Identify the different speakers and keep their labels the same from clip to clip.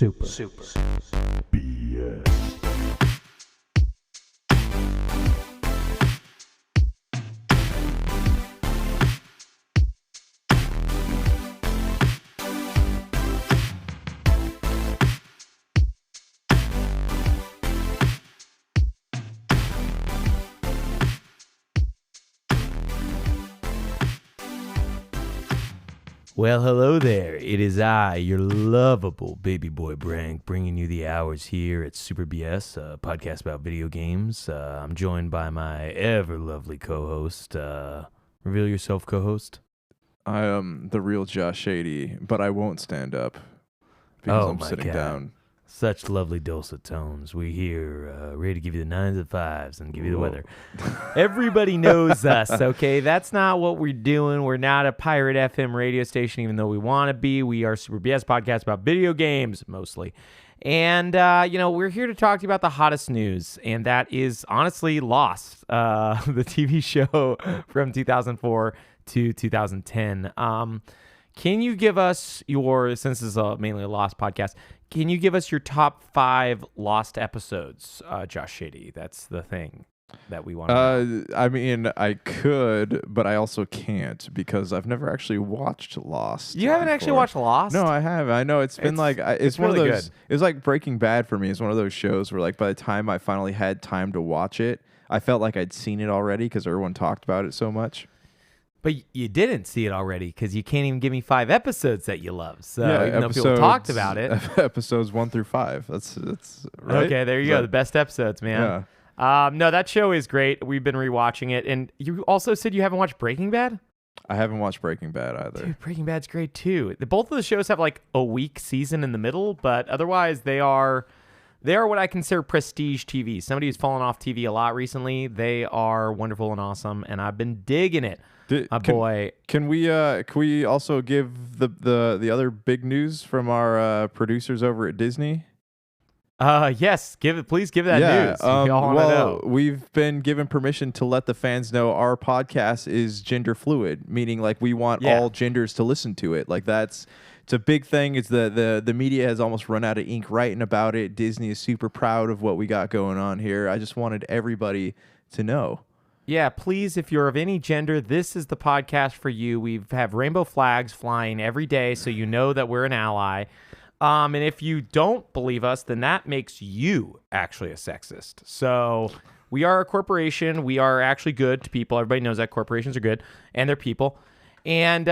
Speaker 1: Super. BS.
Speaker 2: Well, hello there. It is I, your lovable baby boy Brank, bringing you the hours here at Super BS, a podcast about video games. I'm joined by my ever lovely co-host. Reveal yourself, co-host.
Speaker 3: I am the real Josh Shady, but I won't stand up because I'm sitting down.
Speaker 2: Such lovely dulcet tones. We here, ready to give you the 9s and 5s and give you the weather. Everybody knows us, okay? That's not what we're doing. We're not a pirate FM radio station, even though we want to be. We are Super BS podcast about video games, mostly. And, we're here to talk to you about the hottest news, and that is, honestly, Lost, the TV show from 2004 to 2010. Can you give us since this is mainly a Lost podcast, can you give us your top 5 Lost episodes, Josh Shady? That's the thing that we want to know.
Speaker 3: I mean, I could, but I also can't because I've never actually watched Lost.
Speaker 2: You haven't actually watched Lost?
Speaker 3: No, I have. I know it's been it's one
Speaker 2: really
Speaker 3: of those.
Speaker 2: Good.
Speaker 3: It's like Breaking Bad for me. It's one of those shows where, like, by the time I finally had time to watch it, I felt like I'd seen it already because everyone talked about it so much.
Speaker 2: But you didn't see it already because you can't even give me 5 episodes that you love. So
Speaker 3: yeah,
Speaker 2: even though people talked about it.
Speaker 3: Episodes 1 through 5. That's right.
Speaker 2: Okay, there you go. The best episodes, man. Yeah. No, that show is great. We've been rewatching it. And you also said you haven't watched Breaking Bad?
Speaker 3: I haven't watched Breaking Bad either.
Speaker 2: Dude, Breaking Bad's great too. Both of the shows have like a weak season in the middle, but otherwise they are what I consider prestige TV. Somebody who's fallen off TV a lot recently. They are wonderful and awesome, and I've been digging it. Boy.
Speaker 3: Can we also give the other big news from our producers over at Disney?
Speaker 2: Yes, please give that news. We all want to know.
Speaker 3: We've been given permission to let the fans know our podcast is gender fluid, meaning like we want all genders to listen to it. Like it's a big thing. It's the media has almost run out of ink writing about it. Disney is super proud of what we got going on here. I just wanted everybody to know.
Speaker 2: Yeah, please, if you're of any gender, this is the podcast for you. We have rainbow flags flying every day, so you know that we're an ally. And if you don't believe us, then that makes you actually a sexist. So we are a corporation. We are actually good to people. Everybody knows that corporations are good, and they're people. And,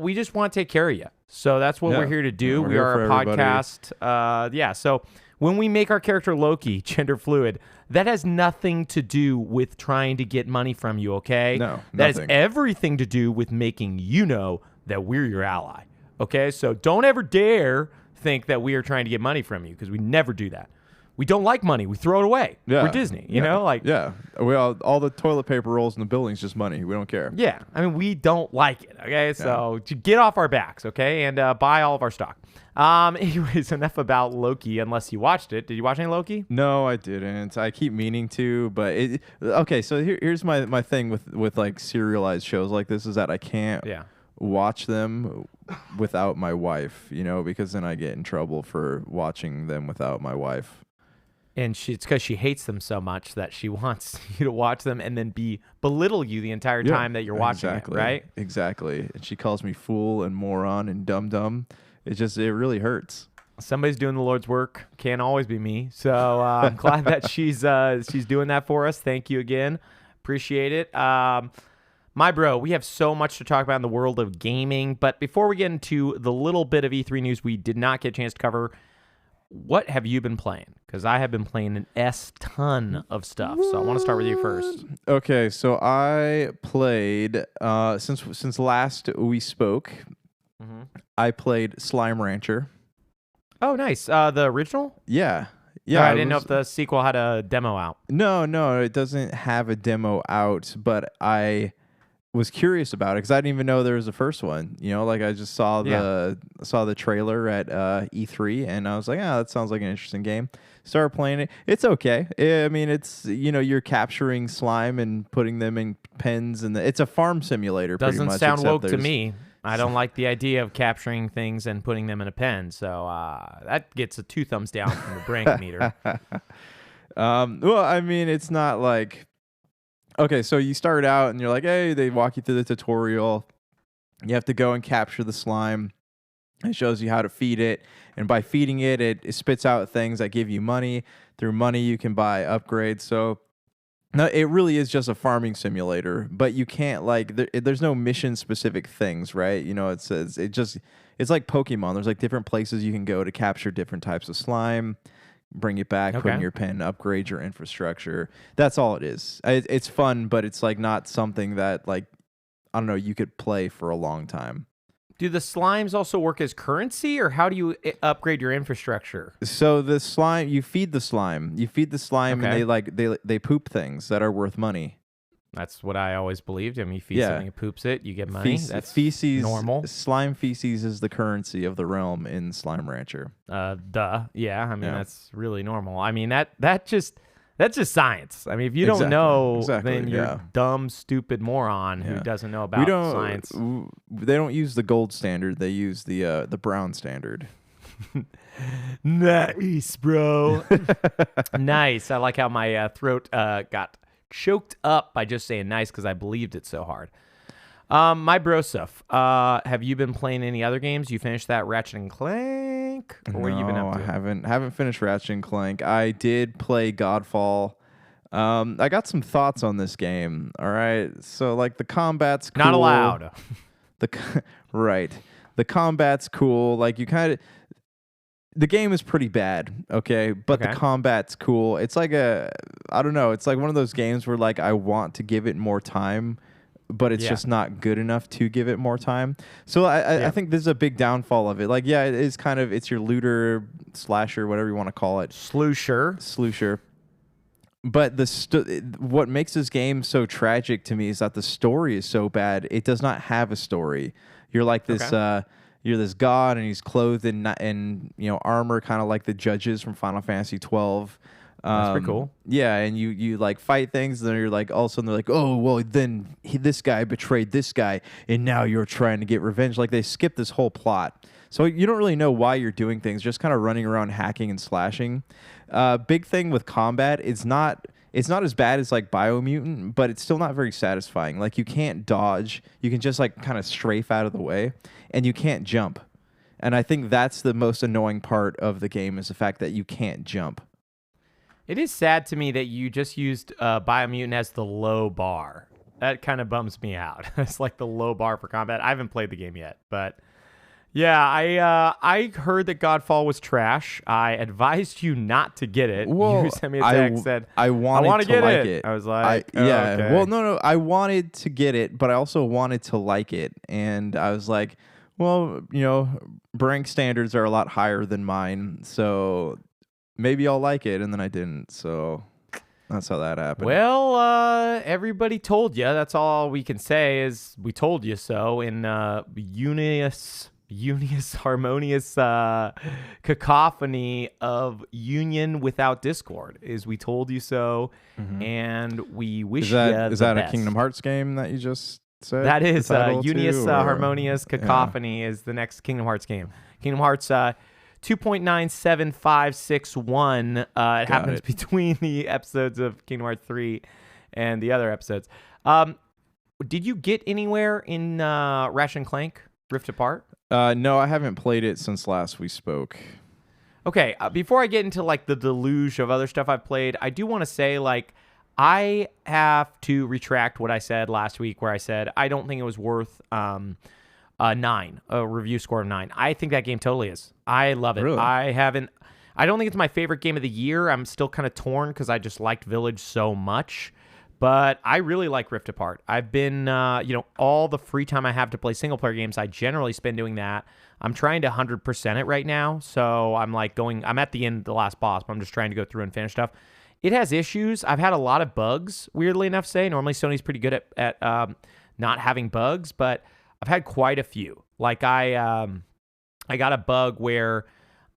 Speaker 2: we just want to take care of you. So that's what we're here to do. We are a podcast. So when we make our character Loki gender fluid, that has nothing to do with trying to get money from you, okay?
Speaker 3: No,
Speaker 2: that has everything to do with making you know that we're your ally, okay? So don't ever dare think that we are trying to get money from you because we never do that. We don't like money. We throw it away.
Speaker 3: Yeah.
Speaker 2: We're Disney, you know?
Speaker 3: Yeah. All the toilet paper rolls in the building is just money. We don't care.
Speaker 2: Yeah. I mean, we don't like it, okay? So get off our backs, okay? And buy all of our stock. Anyways, enough about Loki unless you watched it. Did you watch any Loki?
Speaker 3: No, I didn't. I keep meaning to, but okay, so here's my thing with like serialized shows like this is that I can't watch them without my wife, because then I get in trouble for watching them without my wife.
Speaker 2: And it's because she hates them so much that she wants you to watch them and then belittle you the entire time that you're watching it, right?
Speaker 3: Exactly. And she calls me fool and moron and dum-dum. It really hurts.
Speaker 2: Somebody's doing the Lord's work. Can't always be me. So I'm glad that she's doing that for us. Thank you again. Appreciate it. My bro, we have so much to talk about in the world of gaming. But before we get into the little bit of E3 news we did not get a chance to cover, what have you been playing? Because I have been playing an ton of stuff. So I want to start with you first.
Speaker 3: Okay, so I played, since last we spoke, I played Slime Rancher.
Speaker 2: Oh, nice. The original?
Speaker 3: Yeah.
Speaker 2: I didn't know if the sequel had a demo out.
Speaker 3: No, it doesn't have a demo out, but I was curious about it because I didn't even know there was a first one. I just saw the trailer at E3, and I was like, that sounds like an interesting game. Started playing it. It's okay. I mean, it's you're capturing slime and putting them in pens, and it's a farm simulator.
Speaker 2: Doesn't
Speaker 3: pretty much,
Speaker 2: sound woke to me. I don't like the idea of capturing things and putting them in a pen. So that gets a 2 thumbs down from the Brink meter.
Speaker 3: Well, I mean, it's not like, okay, so you start out and you're like, hey, they walk you through the tutorial. You have to go and capture the slime. It shows you how to feed it. And by feeding it, it spits out things that give you money. Through money, you can buy upgrades. So no, it really is just a farming simulator, but you can't there's no mission specific things, right? You know, it's like Pokemon. There's like different places you can go to capture different types of slime, bring it back, put in your pen, upgrade your infrastructure. That's all it is. It's fun, but it's like not something that like, I don't know, you could play for a long time.
Speaker 2: Do the slimes also work as currency, or how do you upgrade your infrastructure?
Speaker 3: So the slime, you feed the slime. And they poop things that are worth money.
Speaker 2: That's what I always believed. I mean, you feed something, it poops it, you get money. That's
Speaker 3: feces,
Speaker 2: normal.
Speaker 3: Slime feces is the currency of the realm in Slime Rancher.
Speaker 2: Yeah, I mean, that's really normal. I mean, that's just science. I mean, if you don't know, then you're a dumb, stupid moron who doesn't know about science.
Speaker 3: They don't use the gold standard. They use the brown standard.
Speaker 2: Nice, bro. Nice. I like how my throat got choked up by just saying nice because I believed it so hard. My bro stuff. Have you been playing any other games? You finished that Ratchet and Clank? Or what have you been up to?
Speaker 3: I haven't finished Ratchet and Clank. I did play Godfall. I got some thoughts on this game. All right. So like the combat's cool.
Speaker 2: Not allowed.
Speaker 3: Right. The combat's cool. Like the game is pretty bad, okay? But the combat's cool. It's like I don't know, it's like one of those games where like I want to give it more time, but it's just not good enough to give it more time. So I think this is a big downfall of it. Like, it is kind of, it's your looter, slasher, whatever you want to call it. Sloosher. But what makes this game so tragic to me is that the story is so bad. It does not have a story. You're like this, you're this god, and he's clothed in armor, kind of like the judges from Final Fantasy 12.
Speaker 2: That's pretty cool.
Speaker 3: Yeah, and you like fight things, and then you're like, all of a sudden they're like, oh, well, then this guy betrayed this guy, and now you're trying to get revenge. Like, they skip this whole plot. So you don't really know why you're doing things, just kind of running around hacking and slashing. Big thing with combat, it's not as bad as like Biomutant, but it's still not very satisfying. Like, you can't dodge. You can just like kind of strafe out of the way, and you can't jump. And I think that's the most annoying part of the game, is the fact that you can't jump.
Speaker 2: It is sad to me that you just used Biomutant as the low bar. That kind of bums me out. It's like the low bar for combat. I haven't played the game yet, but yeah, I heard that Godfall was trash. I advised you not to get it.
Speaker 3: Well,
Speaker 2: you sent me a text, said,
Speaker 3: I want to
Speaker 2: get
Speaker 3: like it.
Speaker 2: I was like,
Speaker 3: okay. Well, no, I wanted to get it, but I also wanted to like it. And I was like, well, Brink standards are a lot higher than mine, so maybe I'll like it. And then I didn't, so that's how that happened.
Speaker 2: Well, everybody told you. That's all we can say is we told you so in harmonious cacophony of union without discord. Is we told you so, and we wish you the best.
Speaker 3: Is that a Kingdom Hearts game that you just said?
Speaker 2: That is Unious Harmonious Cacophony is the next Kingdom Hearts game. Kingdom Hearts 2.97561. It happens between the episodes of Kingdom Hearts 3 and the other episodes. Did you get anywhere in Ratchet and Clank Rift Apart?
Speaker 3: No, I haven't played it since last we spoke.
Speaker 2: Okay, before I get into like the deluge of other stuff I've played, I do want to say like I have to retract what I said last week, where I said I don't think it was worth a review score of 9. I think that game totally is. I love it.
Speaker 3: Really?
Speaker 2: I don't think it's my favorite game of the year. I'm still kind of torn because I just liked Village so much. But I really like Rift Apart. I've been, all the free time I have to play single-player games, I generally spend doing that. I'm trying to 100% it right now, so I'm at the end of the last boss, but I'm just trying to go through and finish stuff. It has issues. I've had a lot of bugs, weirdly enough to say. Normally, Sony's pretty good at not having bugs, but I've had quite a few. Like, I got a bug where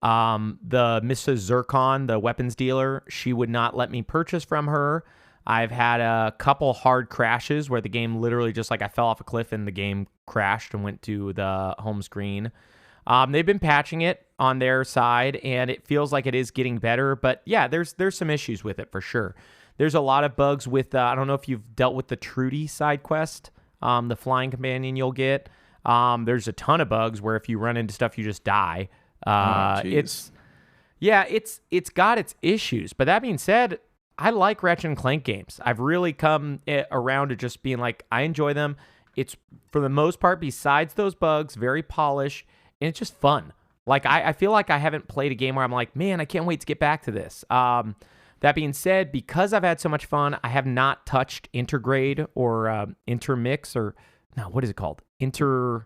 Speaker 2: the Mrs. Zircon, the weapons dealer, she would not let me purchase from her. I've had a couple hard crashes where the game literally just like I fell off a cliff and the game crashed and went to the home screen. They've been patching it on their side, and it feels like it is getting better. But yeah, there's some issues with it for sure. There's a lot of bugs with, I don't know if you've dealt with the Trudy side quest, the flying companion you'll get. There's a ton of bugs where if you run into stuff, you just die. It's got its issues. But that being said, I like Ratchet and Clank games. I've really come around to just being like, I enjoy them. It's, for the most part, besides those bugs, very polished, and it's just fun. Like, I feel like I haven't played a game where I'm like, man, I can't wait to get back to this. That being said, because I've had so much fun, I have not touched Intergrade or Intermix or, no, what is it called? Interim?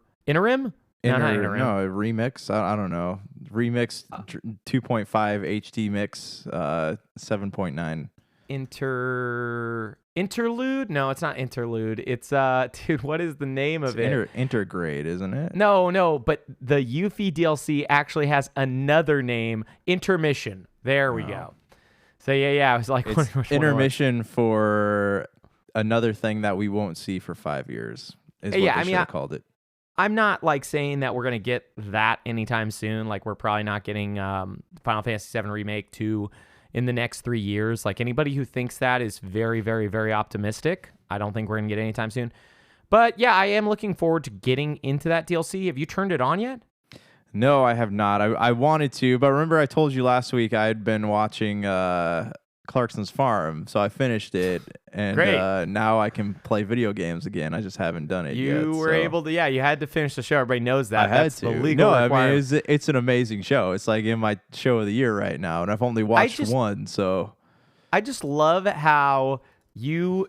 Speaker 2: No, not Interim.
Speaker 3: No, Remix. I don't know. Remix 2.5 HD Mix 7.9.
Speaker 2: Interlude? No, it's not Interlude. It's dude, what is the name of it?
Speaker 3: Intergrade, isn't it?
Speaker 2: No, but the Yuffie DLC actually has another name, Intermission. There we go. So yeah, I was like,
Speaker 3: it's intermission for another thing that we won't see for 5 years. Is what they should have called it.
Speaker 2: I'm not like saying that we're gonna get that anytime soon. Like we're probably not getting Final Fantasy VII Remake 2 in the next 3 years. Like anybody who thinks that is very, very, very optimistic. I don't think we're gonna get it anytime soon. But yeah, I am looking forward to getting into that DLC. Have you turned it on yet?
Speaker 3: No, I have not. I wanted to, but remember I told you last week I had been watching Clarkson's Farm, so I finished it, and now I can play video games again. I just haven't done it yet.
Speaker 2: You were able to, you had to finish the show. Everybody knows that.
Speaker 3: I had to.
Speaker 2: The legal requirement.
Speaker 3: I mean, it's an amazing show. It's like in my show of the year right now, and I've only watched one, so.
Speaker 2: I just love how you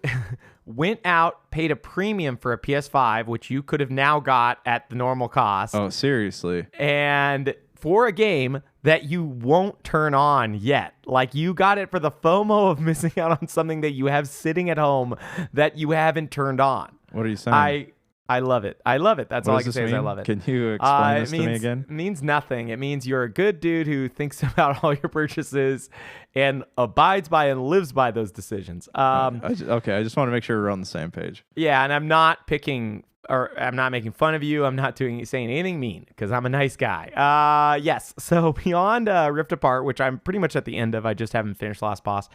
Speaker 2: went out, paid a premium for a PS5, which you could have now got at the normal cost.
Speaker 3: Oh, seriously.
Speaker 2: And for a game that you won't turn on yet. Like, you got it for the FOMO of missing out on something that you have sitting at home that you haven't turned on.
Speaker 3: What are you saying?
Speaker 2: I love it. I love it. That's all I can say is I love it.
Speaker 3: Can you explain this to me again?
Speaker 2: It means nothing. It means you're a good dude who thinks about all your purchases and abides by and lives by those decisions.
Speaker 3: Okay, I just want to make sure we're on the same page.
Speaker 2: Yeah, and I'm not picking, or I'm not making fun of you. I'm not saying anything mean because I'm a nice guy. Yes, so beyond Rift Apart, which I'm pretty much at the end of, I just haven't finished Last Boss,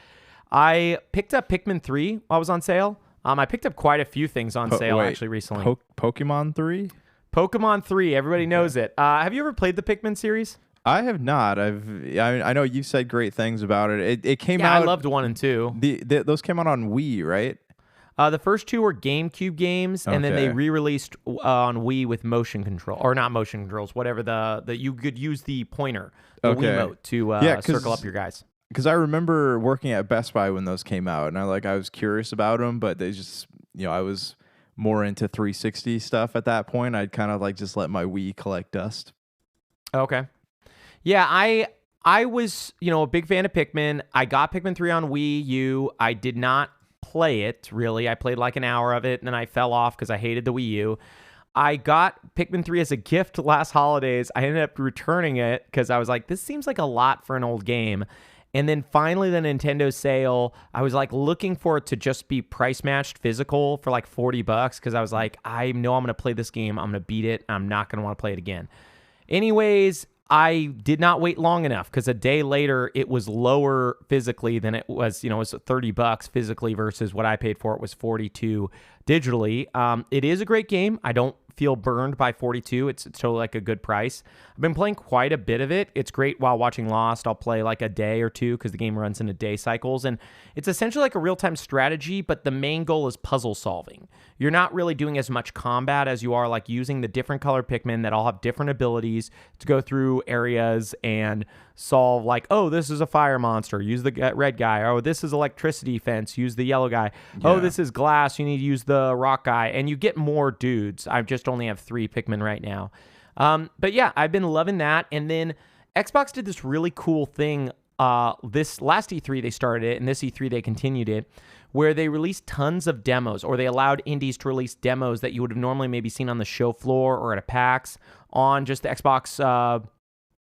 Speaker 2: I picked up Pikmin 3 while I was on sale. I picked up quite a few things on sale actually recently.
Speaker 3: Pokemon 3?
Speaker 2: Pokemon 3, everybody knows it. Have you ever played the Pikmin series?
Speaker 3: I have not. I know you said great things about it. It came out.
Speaker 2: I loved 1 and 2.
Speaker 3: Those came out on Wii, right?
Speaker 2: The first 2 were GameCube games, and then they re-released on Wii with motion control, or not motion controls, whatever the you could use the pointer, the Wiimote to circle up your guys.
Speaker 3: Because I remember working at Best Buy when those came out, and I was curious about them, but they just, I was more into 360 stuff at that point. I'd kind of like just let my Wii collect dust.
Speaker 2: Okay. Yeah, I was, a big fan of Pikmin. I got Pikmin 3 on Wii U. I did not play it, really. I played like an hour of it, and then I fell off because I hated the Wii U. I got Pikmin 3 as a gift last holidays. I ended up returning it because I was like, this seems like a lot for an old game. And then finally the Nintendo sale, I was like looking for it to just be price matched physical for like $40 because I was like, I know I'm going to play this game. I'm going to beat it. I'm not going to want to play it again. Anyways, I did not wait long enough because a day later it was lower physically than it was, it was $30 physically versus what I paid for it was $42 digitally. It is a great game. I don't feel burned by $42. It's totally like a good price. I've been playing quite a bit of it. It's great while watching Lost. I'll play like a day or two because the game runs into day cycles. And it's essentially like a real-time strategy, but the main goal is puzzle solving. You're not really doing as much combat as you are like using the different color Pikmin that all have different abilities to go through areas and solve like, oh, this is a fire monster, use the red guy. Oh, this is electricity fence, use the yellow guy. Yeah. Oh, this is glass, you need to use the rock guy. And you get more dudes. I just only have 3 Pikmin right now. But yeah, I've been loving that. And then Xbox did this really cool thing. This last E3 they started it, and this E3 they continued it, where they released tons of demos, or they allowed indies to release demos that you would have normally maybe seen on the show floor or at a PAX on just the Xbox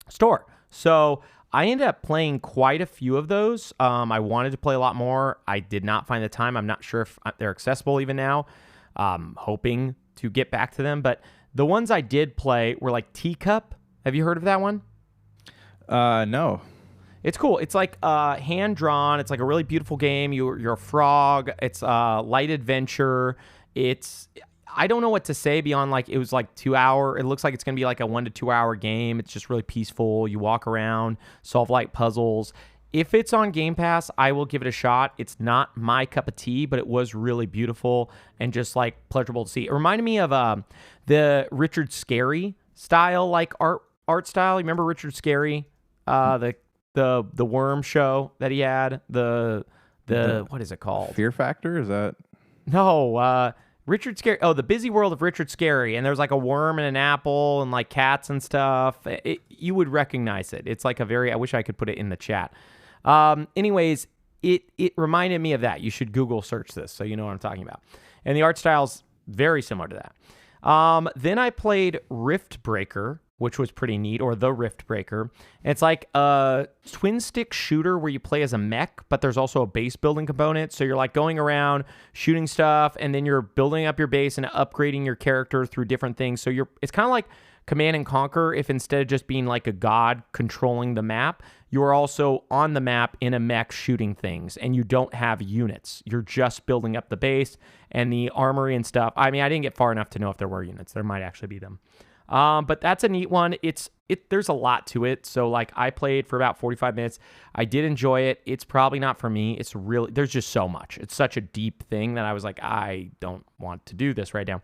Speaker 2: store. So I ended up playing quite a few of those. I wanted to play a lot more. I did not find the time. I'm not sure if they're accessible even now. Hoping to get back to them. But the ones I did play were like Teacup. Have you heard of that one?
Speaker 3: No.
Speaker 2: It's cool. It's like hand drawn. It's like a really beautiful game. You're a frog. It's light adventure. I don't know what to say beyond like it was like 2 hour. It looks like it's gonna be like a 1 to 2 hour game. It's just really peaceful. You walk around, solve light puzzles. If it's on Game Pass, I will give it a shot. It's not my cup of tea, but it was really beautiful and just like pleasurable to see. It reminded me of the Richard Scarry style, like art style. You remember Richard Scarry? The worm show that he had. The what is it called?
Speaker 3: Fear Factor? Is that?
Speaker 2: No, Richard Scarry. Oh, The Busy World of Richard Scarry. And there's like a worm and an apple and like cats and stuff. You would recognize it. It's like I wish I could put it in the chat. Anyways, it reminded me of that. You should Google search this so you know what I'm talking about. And the art style's very similar to that. Then I played Rift Breaker, which was pretty neat, or The Rift Breaker. It's like a twin stick shooter where you play as a mech, but there's also a base building component. So you're like going around shooting stuff, and then you're building up your base and upgrading your character through different things. So it's kind of like Command and Conquer, if instead of just being like a god controlling the map, you're also on the map in a mech shooting things, and you don't have units. You're just building up the base and the armory and stuff. I mean, I didn't get far enough to know if there were units. There might actually be them. But that's a neat one. There's a lot to it. So like I played for about 45 minutes. I did enjoy it. It's probably not for me. There's just so much. It's such a deep thing that I was like, I don't want to do this right now.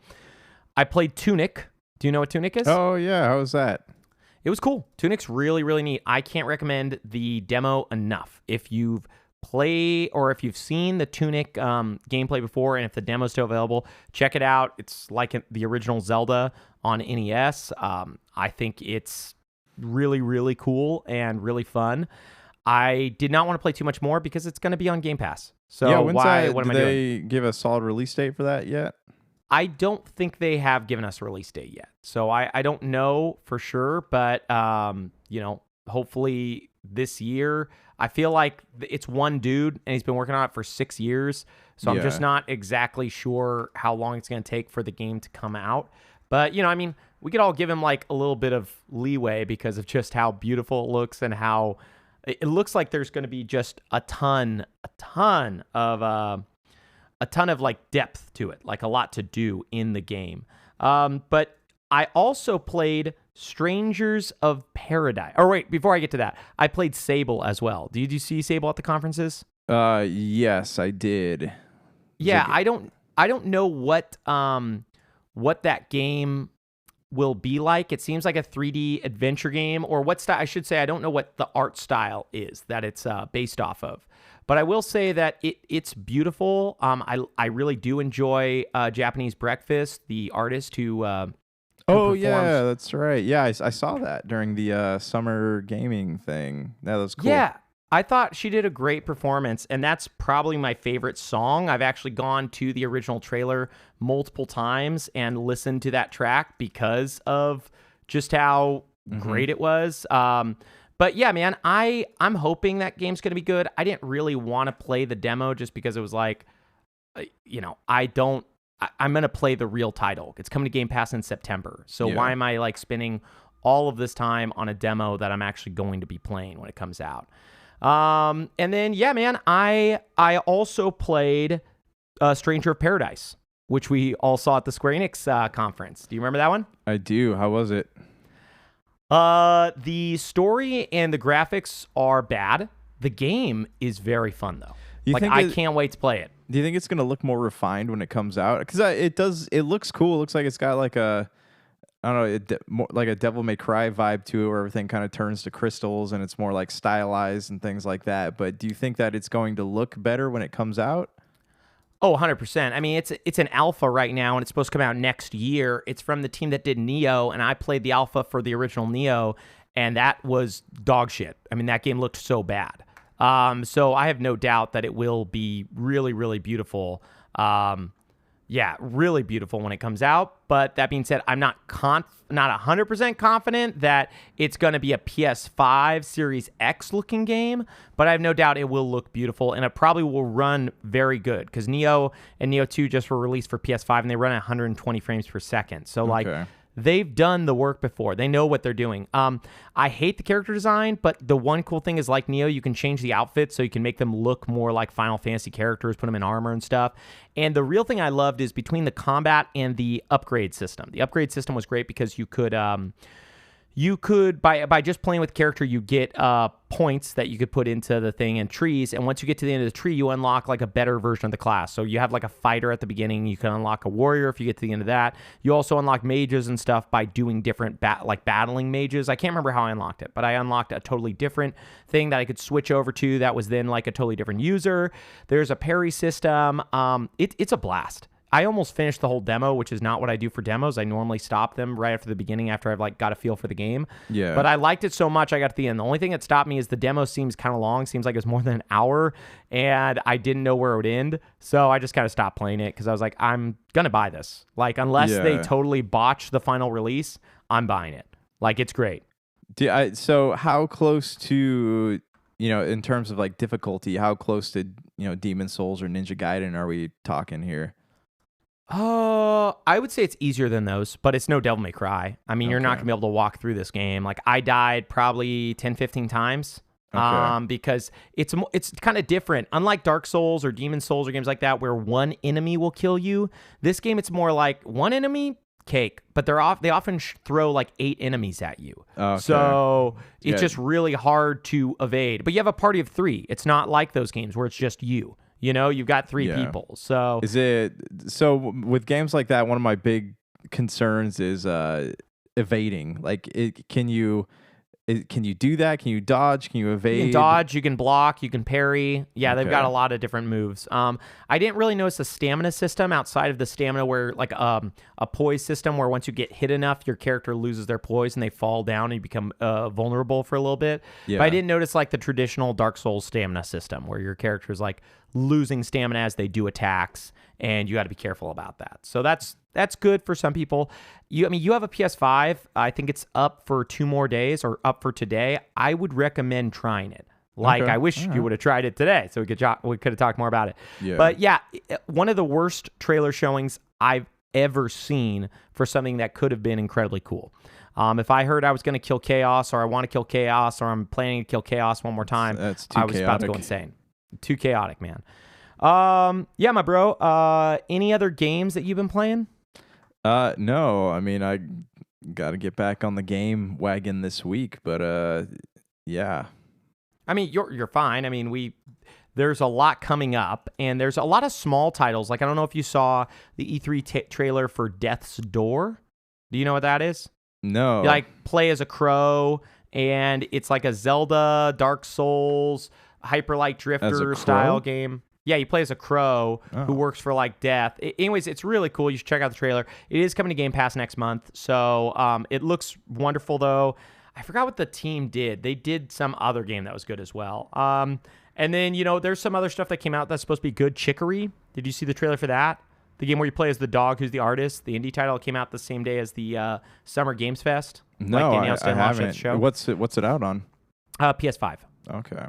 Speaker 2: I played Tunic. Do you know what Tunic is?
Speaker 3: Oh yeah. How was that?
Speaker 2: It was cool. Tunic's really, really neat. I can't recommend the demo enough. If you've if you've seen the Tunic gameplay before, and if the demo's still available, check it out. It's like the original Zelda on NES. I think it's really, really cool and really fun. I did not want to play too much more because it's going to be on Game Pass. So
Speaker 3: yeah,
Speaker 2: what am I doing?
Speaker 3: Did they give a solid release date for that yet?
Speaker 2: I don't think they have given us a release date yet. So I don't know for sure, but hopefully this year. I feel like it's one dude and he's been working on it for 6 years. So I'm just not exactly sure how long it's going to take for the game to come out. But, we could all give him like a little bit of leeway because of just how beautiful it looks and how it looks like there's going to be just a ton of like depth to it, like a lot to do in the game. But I also played Strangers of Paradise. Oh, wait, before I get to that, I played Sable as well. Did you see Sable at the conferences?
Speaker 3: Yes, I did.
Speaker 2: Yeah, I don't know what that game will be like. It seems like a 3D adventure game, or what style, I should say, I don't know what the art style is that it's based off of. But I will say that it's beautiful. I really do enjoy Japanese Breakfast, the artist who performs.
Speaker 3: Yeah, that's right. Yeah, I saw that during the summer gaming thing. That was cool.
Speaker 2: Yeah, I thought she did a great performance, and that's probably my favorite song. I've actually gone to the original trailer multiple times and listened to that track because of just how great it was. But yeah, man, I'm hoping that game's going to be good. I didn't really want to play the demo just because it was like, I'm going to play the real title. It's coming to Game Pass in September. So why am I like spending all of this time on a demo that I'm actually going to be playing when it comes out? And then, yeah, man, I also played Stranger of Paradise, which we all saw at the Square Enix conference. Do you remember that one?
Speaker 3: I do. How was it?
Speaker 2: The story and the graphics are bad. The game is very fun, though. I can't wait to play it.
Speaker 3: Do you think it's going to look more refined when it comes out? Because it does. It looks cool. It looks like it's got like more like a Devil May Cry vibe to it, where everything kind of turns to crystals and it's more like stylized and things like that. But do you think that it's going to look better when it comes out?
Speaker 2: Oh, 100%. I mean, it's an alpha right now, and it's supposed to come out next year. It's from the team that did Neo, and I played the alpha for the original Neo, and that was dog shit. I mean, that game looked so bad. So I have no doubt that it will be really, really beautiful. Yeah, really beautiful when it comes out. But that being said, I'm not 100% confident that it's going to be a PS5 Series X looking game, but I have no doubt it will look beautiful, and it probably will run very good because Neo and Neo 2 just were released for PS5, and they run at 120 frames per second. So, like, they've done the work before. They know what they're doing. I hate the character design, but the one cool thing is, like Neo, you can change the outfits so you can make them look more like Final Fantasy characters, put them in armor and stuff. And the real thing I loved is between the combat and the upgrade system. The upgrade system was great because you could by just playing with the character, you get points that you could put into the thing and trees, and once you get to the end of the tree, you unlock like a better version of the class. So you have like a fighter at the beginning, you can unlock a warrior if you get to the end of that. You also unlock mages and stuff by doing different like battling mages. I can't remember how I unlocked it, but I unlocked a totally different thing that I could switch over to that was then like a totally different user. There's a parry system. It's a blast. I almost finished the whole demo, which is not what I do for demos. I normally stop them right after the beginning after I've like got a feel for the game.
Speaker 3: Yeah.
Speaker 2: But I liked it so much I got to the end. The only thing that stopped me is the demo seems kind of long. Seems like it's more than an hour, and I didn't know where it would end. So I just kind of stopped playing it because I was like, I'm going to buy this. Like, unless they totally botch the final release, I'm buying it. Like, it's great.
Speaker 3: So how close to, in terms of like difficulty, how close to, Demon Souls or Ninja Gaiden are we talking here?
Speaker 2: I would say it's easier than those, but it's no Devil May Cry. I mean, you're not going to be able to walk through this game. Like, I died probably 10, 15 times because it's kind of different. Unlike Dark Souls or Demon Souls or games like that where one enemy will kill you, this game, it's more like one enemy, cake, but they often throw like 8 enemies at you. So it's just really hard to evade. But you have a party of 3. It's not like those games where it's just you. You've got 3 people. So
Speaker 3: with games like that, one of my big concerns is evading. Like, can you do that? Can you dodge? Can you evade?
Speaker 2: You can dodge, you can block, you can parry. Yeah, they've got a lot of different moves. I didn't really notice a stamina system outside of the stamina where like a poise system where once you get hit enough, your character loses their poise and they fall down and you become vulnerable for a little bit. Yeah. But I didn't notice like the traditional Dark Souls stamina system where your character is like losing stamina as they do attacks, and you got to be careful about that. So that's good for some people. You have a PS5. I think it's up for 2 more days or up for today. I would recommend trying it. Like, I wish you would have tried it today so we could have talked more about it. Yeah. But yeah, one of the worst trailer showings I've ever seen for something that could have been incredibly cool. If I heard I was going to kill Chaos, or I want to kill Chaos, or I'm planning to kill Chaos one more time, I was about to go insane. Too chaotic, man. Yeah, my bro. Any other games that you've been playing?
Speaker 3: No. I mean, I got to get back on the game wagon this week, but yeah.
Speaker 2: I mean, you're fine. I mean, there's a lot coming up, and there's a lot of small titles. Like, I don't know if you saw the E3 trailer for Death's Door. Do you know what that is?
Speaker 3: No.
Speaker 2: You like play as a crow, and it's like a Zelda, Dark Souls, Hyper Light Drifter style game. Yeah, you play as a crow who works for like death. Anyways, it's really cool. You should check out the trailer. It is coming to Game Pass next month. So it looks wonderful, though. I forgot what the team did. They did some other game that was good as well. And then, there's some other stuff that came out that's supposed to be good. Chicory. Did you see the trailer for that? The game where you play as the dog who's the artist. The indie title came out the same day as the Summer Games Fest.
Speaker 3: No, I haven't. Show. What's it out on?
Speaker 2: PS5.
Speaker 3: Okay.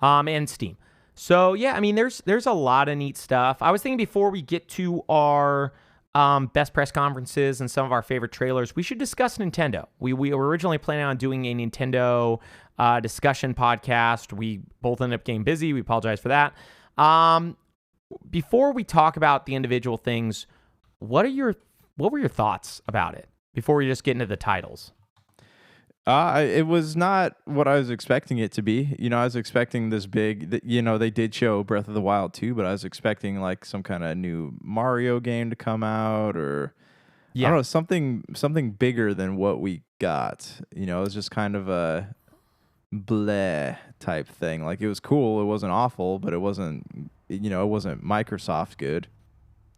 Speaker 2: And Steam. So yeah, I mean, there's a lot of neat stuff. I was thinking before we get to our best press conferences and some of our favorite trailers, we should discuss Nintendo. We were originally planning on doing a Nintendo discussion podcast. We both ended up getting busy. We apologize for that. Before we talk about the individual things, what were your thoughts about it before we just get into the titles?
Speaker 3: It was not what I was expecting it to be. I was expecting this big, they did show Breath of the Wild 2, but I was expecting like some kind of new Mario game to come out, or I don't know, something bigger than what we got. It was just kind of a bleh type thing. Like, it was cool. It wasn't awful, but it wasn't, it wasn't Microsoft good.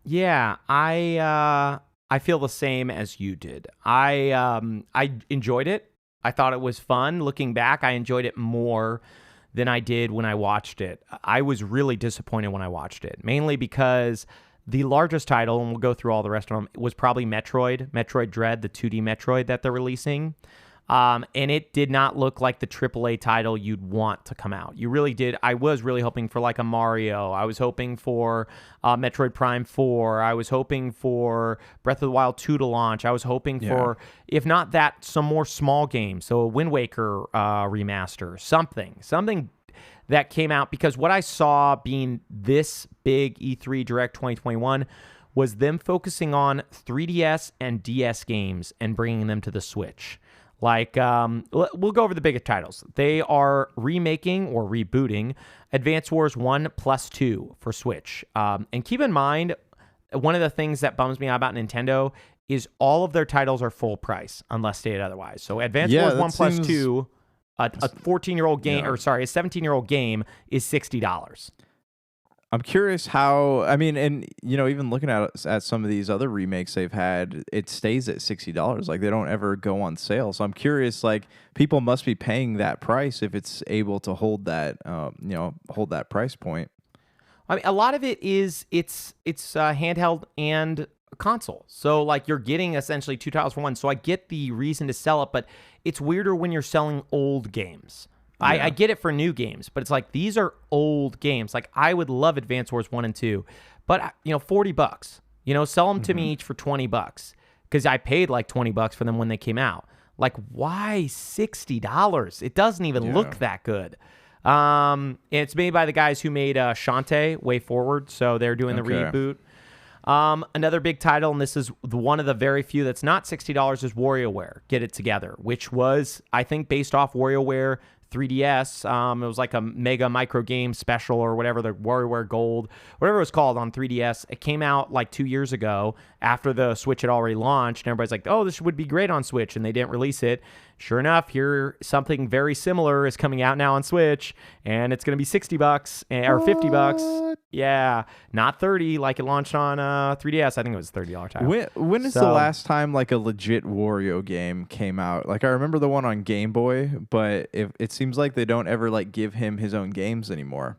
Speaker 2: Yeah, I feel the same as you did. I enjoyed it. I thought it was fun. Looking back, I enjoyed it more than I did when I watched it. I was really disappointed when I watched it, mainly because The largest title, and we'll go through all the rest of them, was probably Metroid Dread, the 2D Metroid that they're releasing. And it did not look like the AAA title you'd want to come out. You really did. I was really hoping for like a Mario. I was hoping for Metroid Prime 4. I was hoping for Breath of the Wild 2 to launch. I was hoping for, if not that, some more small games. So a Wind Waker remaster, something that came out, because what I saw being this big E3 Direct 2021 was them focusing on 3DS and DS games and bringing them to the Switch. Like, we'll go over the biggest titles. They are remaking or rebooting Advance Wars 1+2 for Switch. And keep in mind, one of the things that bums me out about Nintendo is all of their titles are full price, unless stated otherwise. So Advance Wars 1+2, a 14-year-old game, or sorry, a 17-year-old game is $60.
Speaker 3: I'm curious how, I mean, and, you know, even looking at some of these other remakes they've had, it stays at $60. Like, they don't ever go on sale. So I'm curious, like, people must be paying that price if it's able to hold that, hold that price point.
Speaker 2: I mean, a lot of it is, it's handheld and console. So, like, you're getting essentially two titles for one. So I get the reason to sell it, but it's weirder when you're selling old games. I get it for new games, but it's like, these are old games. Like, I would love Advance Wars 1 and 2, but, you know, $40, you know, sell them to me each for $20, because I paid like $20 for them when they came out. Like, why $60? It doesn't even look that good. It's made by the guys who made Shantae Way Forward, so they're doing the reboot. Another big title, and this is one of the very few that's not $60, is WarioWare Get It Together, which was, I think, based off WarioWare 3DS. It was like a mega micro game special or whatever, the WarioWare Gold, whatever it was called on 3DS. It came out like 2 years ago after the Switch had already launched, and everybody's like, oh, this would be great on Switch, and they didn't release it. Sure enough, here something very similar is coming out now on Switch, and it's going to be $60 or $50. Yeah, not 30 like it launched on 3DS. I think it was a $30 title.
Speaker 3: When is the last time like a legit Wario game came out? Like, I remember the one on Game Boy, but it seems like they don't ever like give him his own games anymore.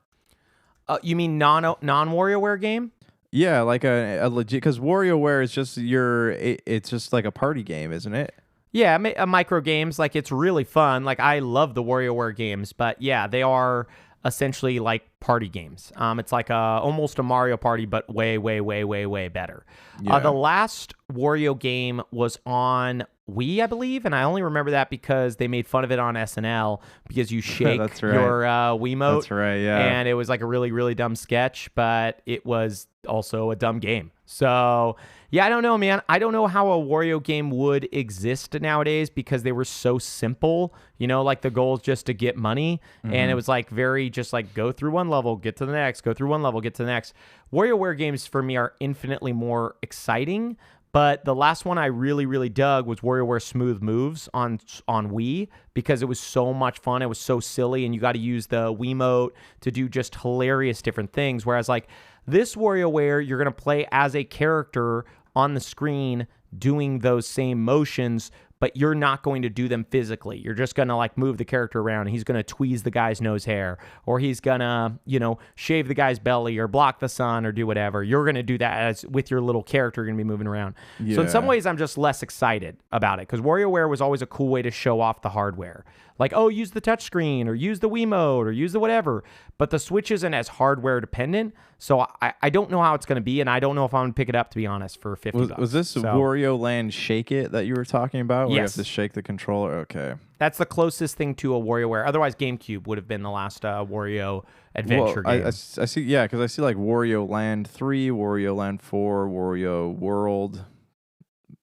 Speaker 2: You mean non-WarioWare game?
Speaker 3: Yeah, like a legit, because WarioWare is just it's just like a party game, isn't it?
Speaker 2: Yeah, micro games. Like, it's really fun. Like, I love the WarioWare games, but yeah, they are essentially like party games. It's like almost a Mario Party, but way, way, way, way, way better.
Speaker 3: Yeah.
Speaker 2: The last Wario game was on Wii, I believe, and I only remember that because they made fun of it on SNL, because you shake your Wiimote.
Speaker 3: That's right, yeah.
Speaker 2: And it was like a really, really dumb sketch, but it was also a dumb game. So, yeah, I don't know, man. I don't know how a Wario game would exist nowadays, because they were so simple. You know, like, the goal is just to get money, and it was like very just like go through one level, get to the next, go through one level, get to the next. WarioWare games for me are infinitely more exciting. But the last one I really, really dug was WarioWare Smooth Moves on Wii, because it was so much fun. It was so silly, and you got to use the Wiimote to do just hilarious different things. Whereas, like, this WarioWare, you're going to play as a character on the screen doing those same motions, but you're not going to do them physically. You're just going to like move the character around, and he's going to tweeze the guy's nose hair, or he's going to, you know, shave the guy's belly or block the sun or do whatever. You're going to do that as with your little character. You're going to be moving around. Yeah. So in some ways, I'm just less excited about it, because WarioWare was always a cool way to show off the hardware. Like, oh, use the touchscreen, or use the Wiimote, or use the whatever. But the Switch isn't as hardware dependent, so I don't know how it's going to be, and I don't know if I'm going to pick it up, to be honest, for $50.
Speaker 3: Was this Wario Land Shake It that you were talking about? Where you have to shake the controller? Okay.
Speaker 2: That's the closest thing to a WarioWare. Otherwise, GameCube would have been the last Wario adventure game.
Speaker 3: I see, yeah, because I see like Wario Land 3, Wario Land 4, Wario World,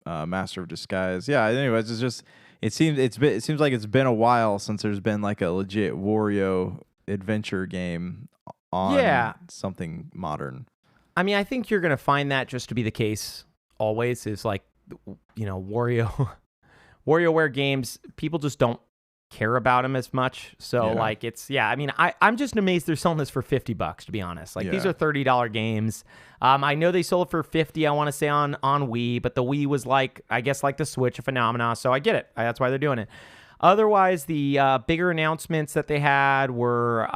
Speaker 3: Master of Disguise. Yeah, anyways, it's just... It seems like it's been a while since there's been like a legit Wario adventure game on something modern.
Speaker 2: I mean, I think you're gonna find that just to be the case always. Is like, you know, WarioWare games, people just don't care about them as much. So like, it's I mean, I'm just amazed they're selling this for $50, to be honest. Like, these are $30 games. I know they sold it for $50, I want to say, on Wii, but the Wii was like, I guess, like the Switch, a phenomenon. So I get it. That's why they're doing it. Otherwise, the bigger announcements that they had were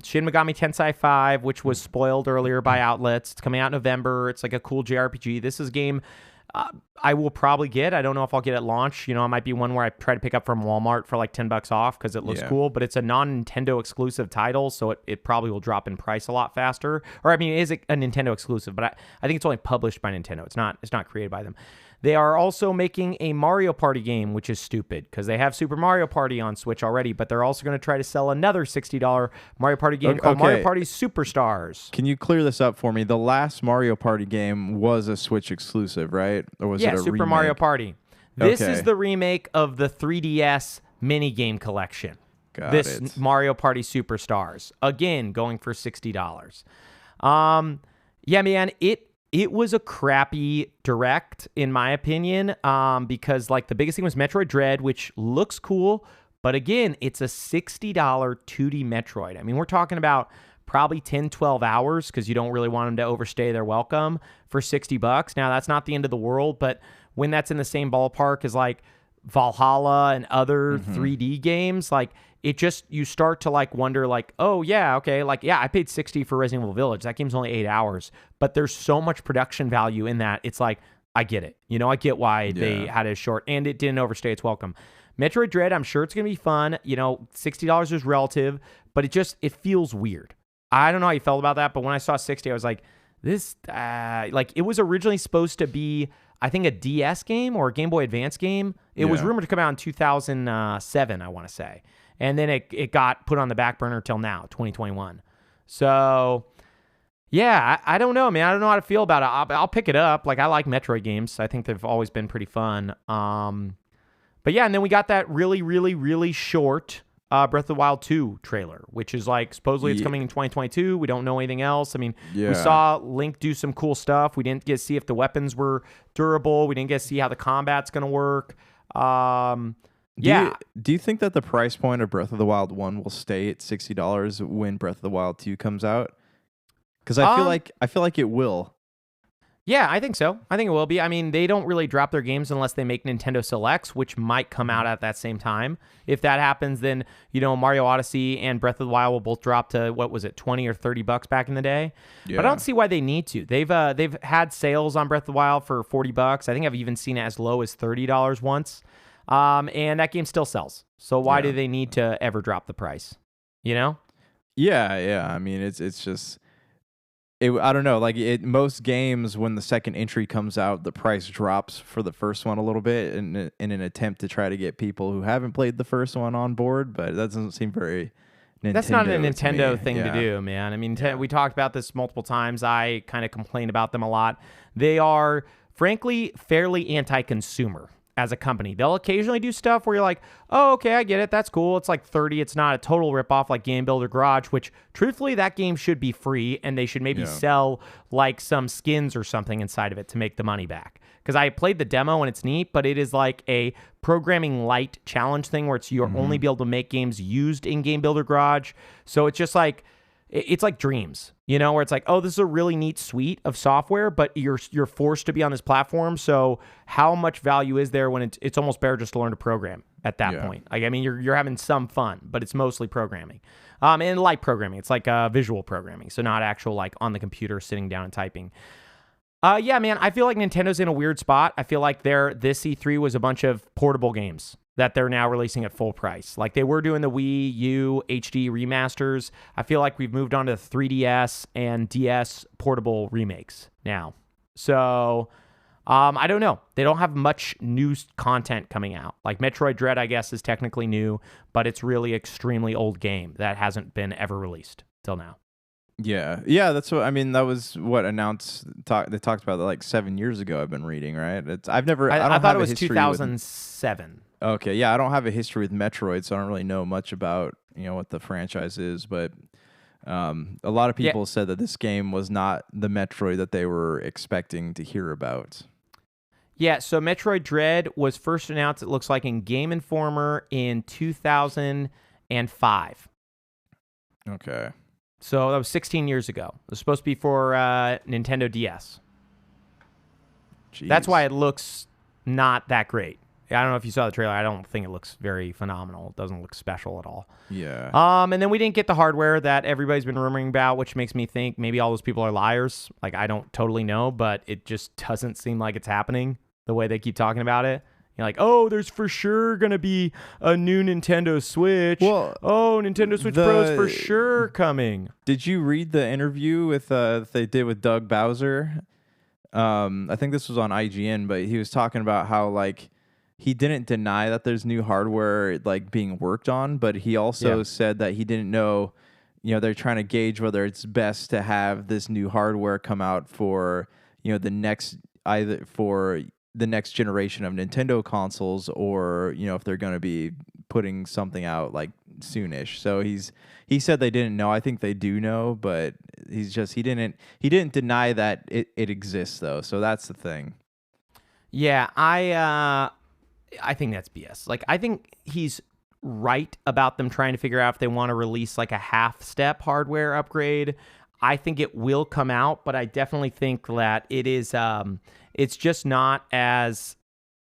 Speaker 2: Shin Megami Tensei 5, which was spoiled earlier by outlets. It's coming out in November. It's like a cool JRPG. This is a game I will probably get. I don't know if I'll get at launch. It might be one where I try to pick up from Walmart for like $10 off because it looks cool, but it's a non-Nintendo exclusive title, so it probably will drop in price a lot faster. Or I mean, it is a Nintendo exclusive, but I think it's only published by Nintendo. It's not created by them. They are also making a Mario Party game, which is stupid because they have Super Mario Party on Switch already, but they're also going to try to sell another $60 Mario Party game called Mario Party Superstars.
Speaker 3: Can you clear this up for me? The last Mario Party game was a Switch exclusive, right? Or was it a
Speaker 2: Super
Speaker 3: remake?
Speaker 2: Mario Party. This is the remake of the 3DS minigame collection.
Speaker 3: Got it.
Speaker 2: Mario Party Superstars. Again, going for $60. Yeah, man, it was a crappy direct, in my opinion, because like the biggest thing was Metroid Dread, which looks cool, but again, it's a $60 2D Metroid. I mean, we're talking about probably 10, 12 hours because you don't really want them to overstay their welcome for $60. Now, that's not the end of the world, but when that's in the same ballpark as like Valhalla and other 3D games, like it just, you start to like wonder like, oh yeah, okay, like yeah, I paid $60 for Resident Evil Village. That game's only 8 hours, but there's so much production value in that. It's like, I get it. I get why they had it short, and it didn't overstay its welcome. Metroid Dread, I'm sure it's going to be fun. $60 is relative, but it feels weird. I don't know how you felt about that, but when I saw 60, I was like, this, like it was originally supposed to be, I think, a DS game or a Game Boy Advance game. It was rumored to come out in 2007, I want to say. And then it got put on the back burner till now, 2021. So, yeah, I don't know, man. I don't know how to feel about it. I'll pick it up. Like, I like Metroid games. I think they've always been pretty fun. But yeah, and then we got that really, really, really short Breath of the Wild 2 trailer, which is like, supposedly it's coming in 2022. We don't know anything else. I mean, we saw Link do some cool stuff. We didn't get to see if the weapons were durable. We didn't get to see how the combat's going to work.
Speaker 3: Do you think that the price point of Breath of the Wild 1 will stay at $60 when Breath of the Wild 2 comes out? Because I feel like it will.
Speaker 2: Yeah, I think so. I think it will be. I mean, they don't really drop their games unless they make Nintendo Selects, which might come out at that same time. If that happens, then, Mario Odyssey and Breath of the Wild will both drop to, what was it, $20 or $30 back in the day. Yeah. But I don't see why they need to. They've had sales on Breath of the Wild for $40. I think I've even seen it as low as $30 once. And that game still sells. So why do they need to ever drop the price? Yeah.
Speaker 3: I mean, it's just... I don't know. Like most games, when the second entry comes out, the price drops for the first one a little bit in an attempt to try to get people who haven't played the first one on board. But that doesn't seem very Nintendo.
Speaker 2: That's not a Nintendo thing to do, man. I mean, we talked about this multiple times. I kind of complain about them a lot. They are, frankly, fairly anti-consumer as a company. They'll occasionally do stuff where you're like, oh, okay, I get it. That's cool. It's like $30. It's not a total ripoff like Game Builder Garage, which truthfully, that game should be free, and they should maybe sell like some skins or something inside of it to make the money back. Because I played the demo and it's neat, but it is like a programming light challenge thing where it's you'll only be able to make games used in Game Builder Garage. So it's just like, it's like Dreams, where it's like, oh, this is a really neat suite of software, but you're forced to be on this platform. So how much value is there when it's almost better just to learn to program at that point? Like, I mean, you're having some fun, but it's mostly programming, and light programming. It's like visual programming, so not actual like on the computer sitting down and typing. Yeah, man, I feel like Nintendo's in a weird spot. I feel like this E3 was a bunch of portable games that they're now releasing at full price. Like they were doing the Wii U HD remasters. I feel like we've moved on to 3DS and DS portable remakes now. So I don't know. They don't have much new content coming out. Like Metroid Dread, I guess, is technically new, but it's really extremely old game that hasn't been ever released till now.
Speaker 3: Yeah, that's what I mean. That was what they talked about that like 7 years ago. I've been reading, right? I
Speaker 2: thought it was 2007.
Speaker 3: Okay, yeah, I don't have a history with Metroid, so I don't really know much about what the franchise is. But a lot of people said that this game was not the Metroid that they were expecting to hear about.
Speaker 2: Yeah, so Metroid Dread was first announced, it looks like, in Game Informer in 2005.
Speaker 3: Okay.
Speaker 2: So that was 16 years ago. It was supposed to be for Nintendo DS.
Speaker 3: Jeez.
Speaker 2: That's why it looks not that great. I don't know if you saw the trailer. I don't think it looks very phenomenal. It doesn't look special at all.
Speaker 3: Yeah.
Speaker 2: And then we didn't get the hardware that everybody's been rumoring about, which makes me think maybe all those people are liars. Like, I don't totally know, but it just doesn't seem like it's happening the way they keep talking about it. You're like, oh, there's for sure going to be a new Nintendo Switch.
Speaker 3: Well,
Speaker 2: oh, Nintendo Switch Pro is for sure coming.
Speaker 3: Did you read the interview with they did with Doug Bowser? I think this was on IGN, but he was talking about how, like, he didn't deny that there's new hardware like being worked on, but he also said that he didn't know, they're trying to gauge whether it's best to have this new hardware come out for, the next generation of Nintendo consoles, or, if they're going to be putting something out like soonish. So he said they didn't know. I think they do know, but he didn't deny that it exists though. So that's the thing.
Speaker 2: Yeah, I think that's BS. Like, I think he's right about them trying to figure out if they want to release like a half-step hardware upgrade. I think it will come out, but I definitely think that it is. It's just not as.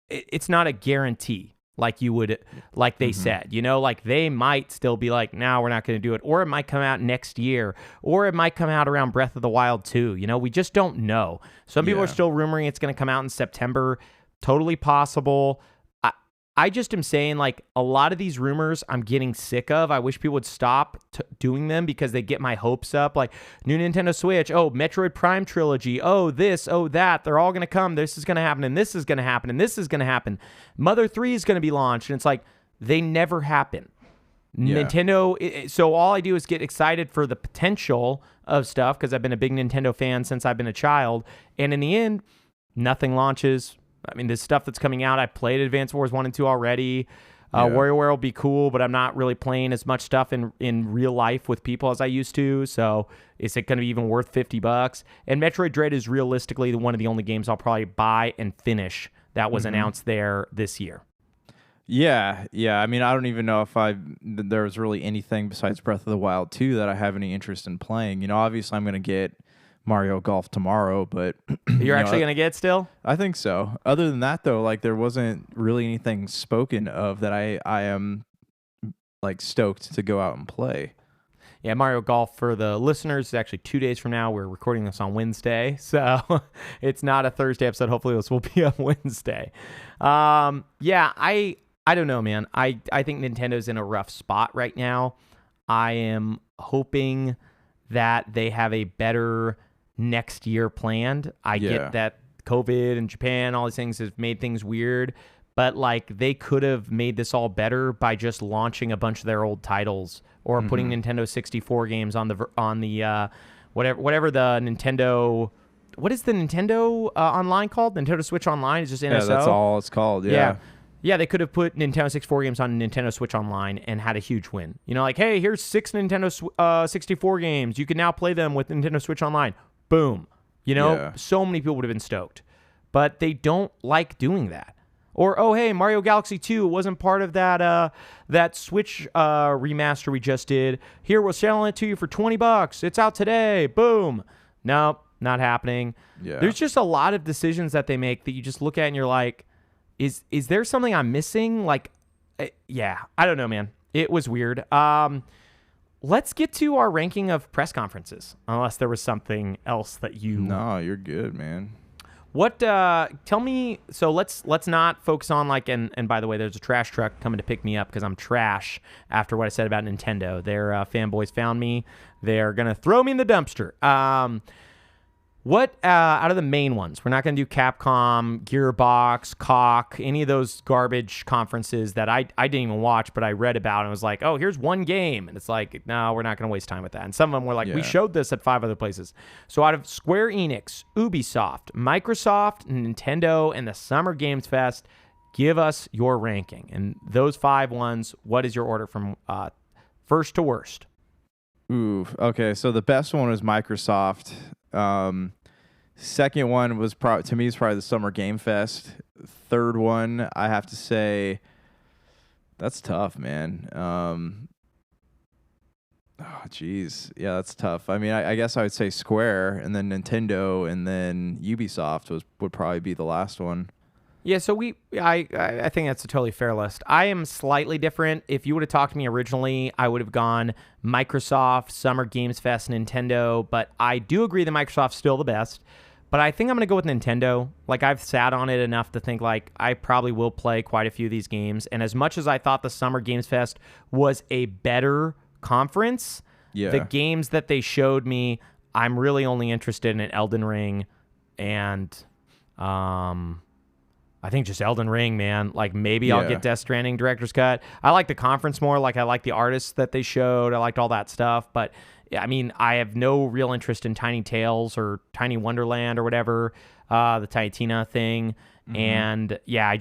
Speaker 2: It's not a guarantee like you would, like they said. Like they might still be like, no, we're not going to do it, or it might come out next year, or it might come out around Breath of the Wild 2. We just don't know. Some people are still rumoring it's going to come out in September. Totally possible. I just am saying, like, a lot of these rumors I'm getting sick of. I wish people would stop doing them because they get my hopes up. Like, new Nintendo Switch, oh, Metroid Prime trilogy, oh, this, oh, that. They're all going to come. This is going to happen, and this is going to happen, and this is going to happen. Mother 3 is going to be launched, and it's like, they never happen. Yeah. Nintendo, so all I do is get excited for the potential of stuff because I've been a big Nintendo fan since I've been a child, and in the end, nothing launches. I mean, this stuff that's coming out, I played Advance Wars 1 and 2 already. WarioWare will be cool, but I'm not really playing as much stuff in real life with people as I used to. So is it going to be even worth $50? And Metroid Dread is realistically one of the only games I'll probably buy and finish that was announced there this year.
Speaker 3: Yeah. I mean, I don't even know if there was really anything besides Breath of the Wild 2 that I have any interest in playing. Obviously I'm going to get Mario Golf tomorrow, but
Speaker 2: you're actually gonna get still?
Speaker 3: I think so. Other than that, though, like there wasn't really anything spoken of that I am like stoked to go out and play.
Speaker 2: Yeah, Mario Golf, for the listeners, is actually 2 days from now. We're recording this on Wednesday, so it's not a Thursday episode. Hopefully this will be on Wednesday. Yeah, I don't know, man. I think Nintendo's in a rough spot right now. I am hoping that they have a better next year planned. I get that COVID and Japan, all these things have made things weird, but like they could have made this all better by just launching a bunch of their old titles or putting Nintendo 64 games on the whatever the Nintendo. What is the Nintendo online called? Nintendo Switch Online is just NSO.
Speaker 3: Yeah, that's all it's called.
Speaker 2: Yeah, they could have put Nintendo 64 games on Nintendo Switch Online and had a huge win. Like, hey, here's 6 Nintendo 64 games. You can now play them with Nintendo Switch Online. Boom. So many people would have been stoked. But they don't like doing that. Or, oh, hey, Mario Galaxy 2 wasn't part of that Switch remaster we just did. Here, we're selling it to you for $20. It's out today. Boom. Nope, not happening. Yeah. There's just a lot of decisions that they make that you just look at and you're like, Is there something I'm missing? Like, yeah, I don't know, man. It was weird. Let's get to our ranking of press conferences, unless there was something else that you...
Speaker 3: No, you're good, man.
Speaker 2: What, tell me, so let's not focus on like, and by the way, there's a trash truck coming to pick me up because I'm trash after what I said about Nintendo. Their fanboys found me. They're going to throw me in the dumpster. What out of the main ones? We're not going to do Capcom, Gearbox, Koch, any of those garbage conferences that I didn't even watch, but I read about and was like, oh, here's one game. And it's like, no, we're not going to waste time with that. And some of them were like, we showed this at 5 other places. So out of Square Enix, Ubisoft, Microsoft, Nintendo, and the Summer Games Fest, give us your ranking. And those 5 ones, what is your order from first to worst?
Speaker 3: Ooh, okay. So the best one was Microsoft. Second one was to me is probably the Summer Game Fest. Third one, I have to say, that's tough, man. Oh, geez, yeah, that's tough. I mean, I guess I would say Square, and then Nintendo, and then Ubisoft would probably be the last one.
Speaker 2: Yeah, so I think that's a totally fair list. I am slightly different. If you would have talked to me originally, I would have gone Microsoft, Summer Games Fest, Nintendo, but I do agree that Microsoft's still the best. But I think I'm going to go with Nintendo. Like, I've sat on it enough to think, like, I probably will play quite a few of these games. And as much as I thought the Summer Games Fest was a better conference, the games that they showed me, I'm really only interested in Elden Ring and I think just Elden Ring, man. Like, maybe I'll get Death Stranding Director's Cut. I like the conference more. Like, I like the artists that they showed. I liked all that stuff. But I mean, I have no real interest in Tiny Tales or Tiny Wonderland or whatever, the Tiny Tina thing. Mm-hmm. And yeah, I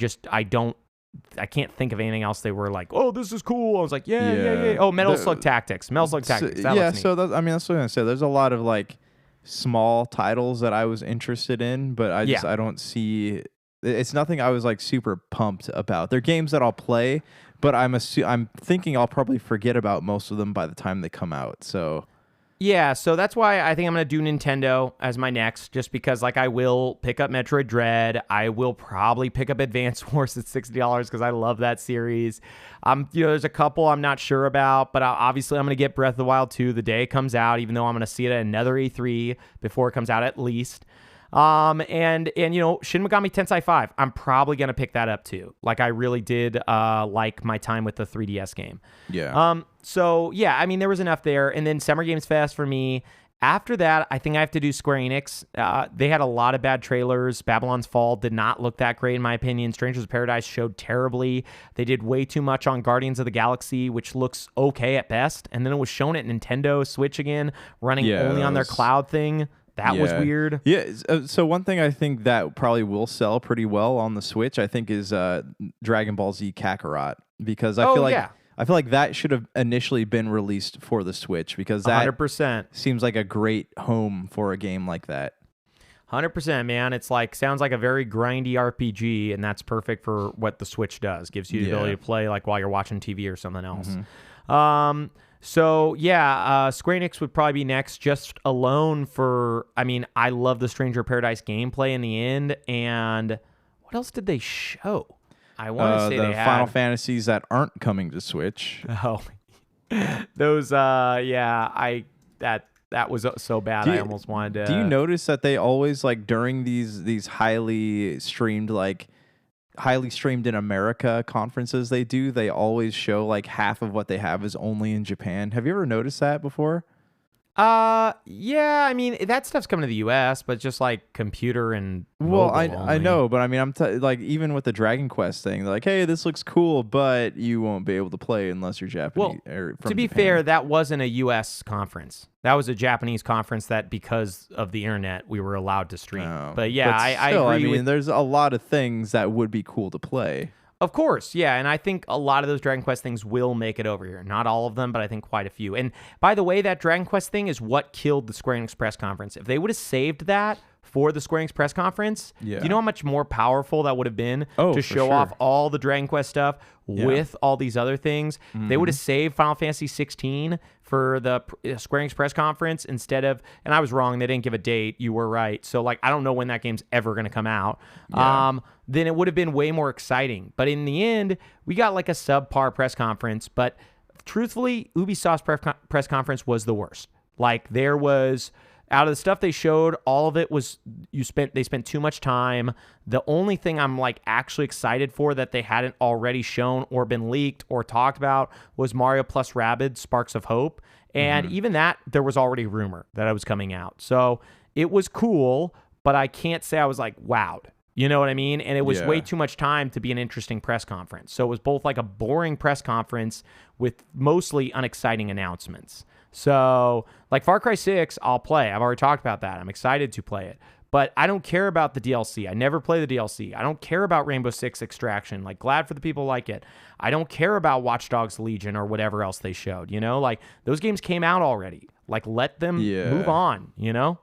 Speaker 2: can't think of anything else they were like, oh, this is cool. I was like, yeah. Oh, Metal Slug Tactics. Metal Slug Tactics. That looks neat.
Speaker 3: So that's what I'm going to say. There's a lot of like small titles that I was interested in, but I don't see, it's nothing I was like super pumped about. They're games that I'll play, but I'm thinking I'll probably forget about most of them by the time they come out. So
Speaker 2: yeah, so that's why I think I'm going to do Nintendo as my next, just because like I will pick up Metroid Dread. I will probably pick up Advance Wars at $60 because I love that series. There's a couple I'm not sure about, but obviously I'm going to get Breath of the Wild 2 the day it comes out, even though I'm going to see it at another E3 before it comes out at least. And Shin Megami Tensei 5, I'm probably going to pick that up too. Like, I really did like my time with the 3DS game.
Speaker 3: Yeah.
Speaker 2: So yeah, I mean, there was enough there. And then Summer Games Fest for me. After that, I think I have to do Square Enix. They had a lot of bad trailers. Babylon's Fall did not look that great in my opinion. Strangers of Paradise showed terribly. They did way too much on Guardians of the Galaxy, which looks okay at best. And then it was shown at Nintendo Switch again, running only on their cloud thing. That was weird. Yeah.
Speaker 3: So one thing I think that probably will sell pretty well on the Switch, I think, is Dragon Ball Z Kakarot, because I feel like that should have initially been released for the Switch, because that
Speaker 2: 100%
Speaker 3: seems like a great home for a game like that.
Speaker 2: 100%, man. It's like, sounds like a very grindy RPG, and that's perfect for what the Switch does. Gives you the ability to play like while you're watching TV or something else. Mm-hmm. So yeah, Square Enix would probably be next, just alone for, I mean, I love the Stranger of Paradise gameplay in the end. And what else did they show? I want to say they had
Speaker 3: Final Fantasies that aren't coming to Switch.
Speaker 2: Oh, those, that was so bad. I almost wanted to.
Speaker 3: Do you notice that they always, like, during these highly streamed in America conferences they always show like half of what they have is only in Japan. Have you ever noticed that before?
Speaker 2: Yeah, I mean, that stuff's coming to the US, but just like computer and
Speaker 3: well, I know, but I mean, like, even with the Dragon Quest thing, they're like, hey, this looks cool, but you won't be able to play unless you're Japanese.
Speaker 2: Well, to be fair, that wasn't a US conference. That was a Japanese conference that, because of the internet, we were allowed to stream. But yeah, I agree.
Speaker 3: I mean, there's a lot of things that would be cool to play.
Speaker 2: Of course, yeah, and I think a lot of those Dragon Quest things will make it over here. Not all of them, but I think quite a few. And by the way, that Dragon Quest thing is what killed the Square Enix press conference. If they would have saved that for the Square Enix press conference, do you know how much more powerful that would have been to show off all the Dragon Quest stuff with all these other things? Mm-hmm. They would have saved Final Fantasy 16 for the Square Enix press conference instead of, and I was wrong, they didn't give a date, you were right. So like, I don't know when that game's ever going to come out. Then it would have been way more exciting. But in the end, we got like a subpar press conference. But truthfully, Ubisoft's press conference was the worst. Like, there was, out of the stuff they showed, all of it was, they spent too much time. The only thing I'm like actually excited for that they hadn't already shown or been leaked or talked about was Mario plus Rabbids Sparks of Hope. And even that, there was already rumor that it was coming out. So it was cool, but I can't say I was like wowed. You know what I mean? And it was way too much time to be an interesting press conference. So it was both like a boring press conference with mostly unexciting announcements. So like Far Cry 6, I'll play. I've already talked about that. I'm excited to play it. But I don't care about the DLC. I never play the DLC. I don't care about Rainbow Six Extraction. Like, glad for the people who like it. I don't care about Watch Dogs Legion or whatever else they showed. You know, like, those games came out already. Like, let them move on, you know?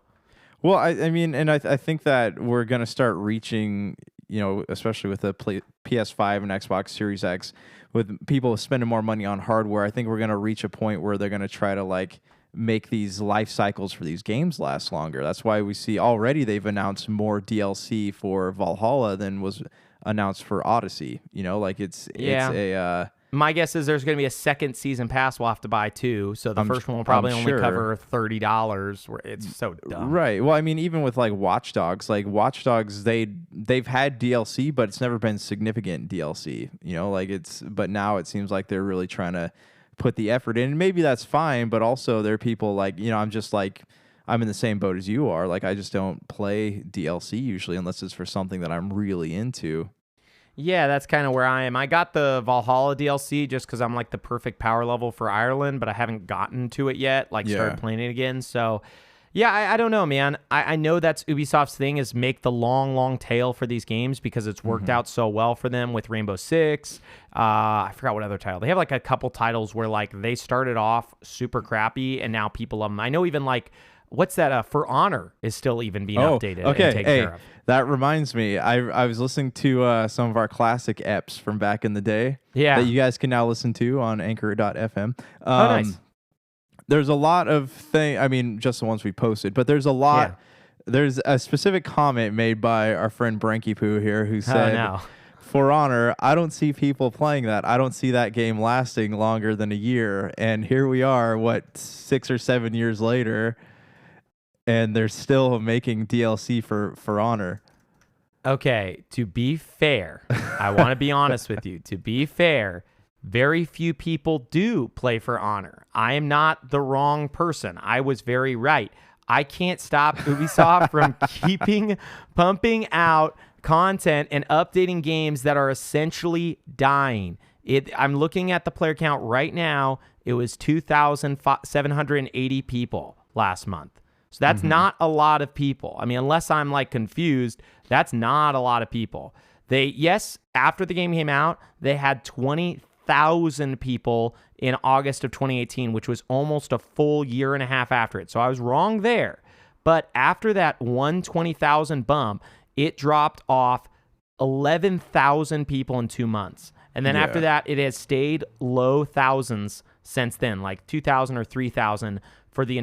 Speaker 3: Well, I mean, and I think that we're going to start reaching, you know, especially with the PS5 and Xbox Series X, with people spending more money on hardware, I think we're going to reach a point where they're going to try to, like, make these life cycles for these games last longer. That's why we see already they've announced more DLC for Valhalla than was announced for Odyssey. You know, like it's a.
Speaker 2: My guess is there's going to be a second season pass we'll have to buy too. So the first one will probably only cover $30. It's so dumb.
Speaker 3: Right. Well, I mean, even with like Watch Dogs, they've had DLC, but it's never been significant DLC. You know, like but now it seems like they're really trying to put the effort in. And maybe that's fine, but also there are people like, you know, I'm in the same boat as you are. Like, I just don't play DLC usually unless it's for something that I'm really into.
Speaker 2: Yeah, that's kind of where I am. I got the Valhalla DLC just because I'm like the perfect power level for Ireland, but I haven't gotten to it yet, started playing it again. So, yeah, I don't know, man. I know that's Ubisoft's thing is make the long tail for these games because it's worked out so well for them with Rainbow Six. I forgot what other title. They have like a couple titles where like they started off super crappy and now people love them. I know even like, what's that? For Honor is still even being updated and taken care of.
Speaker 3: That reminds me, I was listening to some of our classic eps from back in the day
Speaker 2: that
Speaker 3: you guys can now listen to on anchor.fm.
Speaker 2: Nice.
Speaker 3: There's a lot of just the ones we posted, but there's a lot. Yeah. There's a specific comment made by our friend Branky Poo here who said, For Honor, I don't see people playing that. I don't see that game lasting longer than a year. And here we are, 6 or 7 years later, and they're still making DLC for Honor.
Speaker 2: Okay, to be fair, I want to be honest with you. To be fair, very few people do play for Honor. I am not the wrong person. I was very right. I can't stop Ubisoft from keeping pumping out content and updating games that are essentially dying. I'm looking at the player count right now. It was 2,780 people last month. So that's not a lot of people. I mean, unless I'm like confused, that's not a lot of people. After the game came out, they had 20,000 people in August of 2018, which was almost a full year and a half after it. So I was wrong there. But after that 120,000 bump, it dropped off 11,000 people in 2 months. And then after that, it has stayed low thousands since then, like 2,000 or 3,000 for the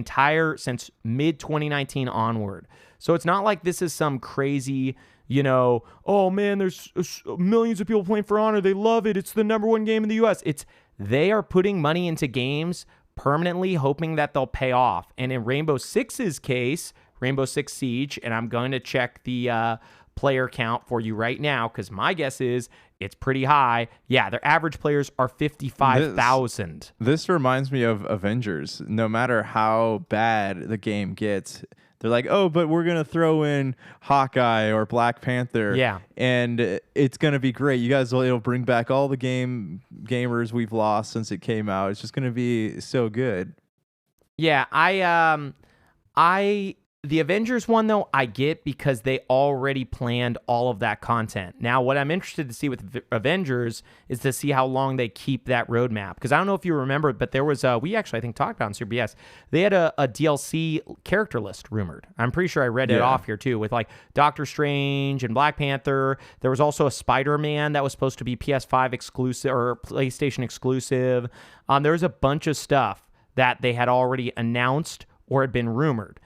Speaker 2: since mid-2019 onward. So it's not like this is some crazy, oh man, there's millions of people playing For Honor. They love it. It's the #1 game in the US. They are putting money into games permanently, hoping that they'll pay off. And in Rainbow Six's case, Rainbow Six Siege, and I'm going to check the player count for you right now because my guess is it's pretty high. Yeah, their average players are 55,000.
Speaker 3: This reminds me of Avengers. No matter how bad the game gets, they're like, oh, but we're going to throw in Hawkeye or Black Panther.
Speaker 2: Yeah.
Speaker 3: And it's going to be great. You guys it'll bring back all the gamers we've lost since it came out. It's just going to be so good.
Speaker 2: Yeah, the Avengers one, though, I get because they already planned all of that content. Now, what I'm interested to see with Avengers is to see how long they keep that roadmap. Because I don't know if you remember, but there was we actually, I think, talked about in Super BS. They had a DLC character list rumored. I'm pretty sure I read it off here, too, with like Doctor Strange and Black Panther. There was also a Spider-Man that was supposed to be PS5 exclusive or PlayStation exclusive. There was a bunch of stuff that they had already announced or had been rumored.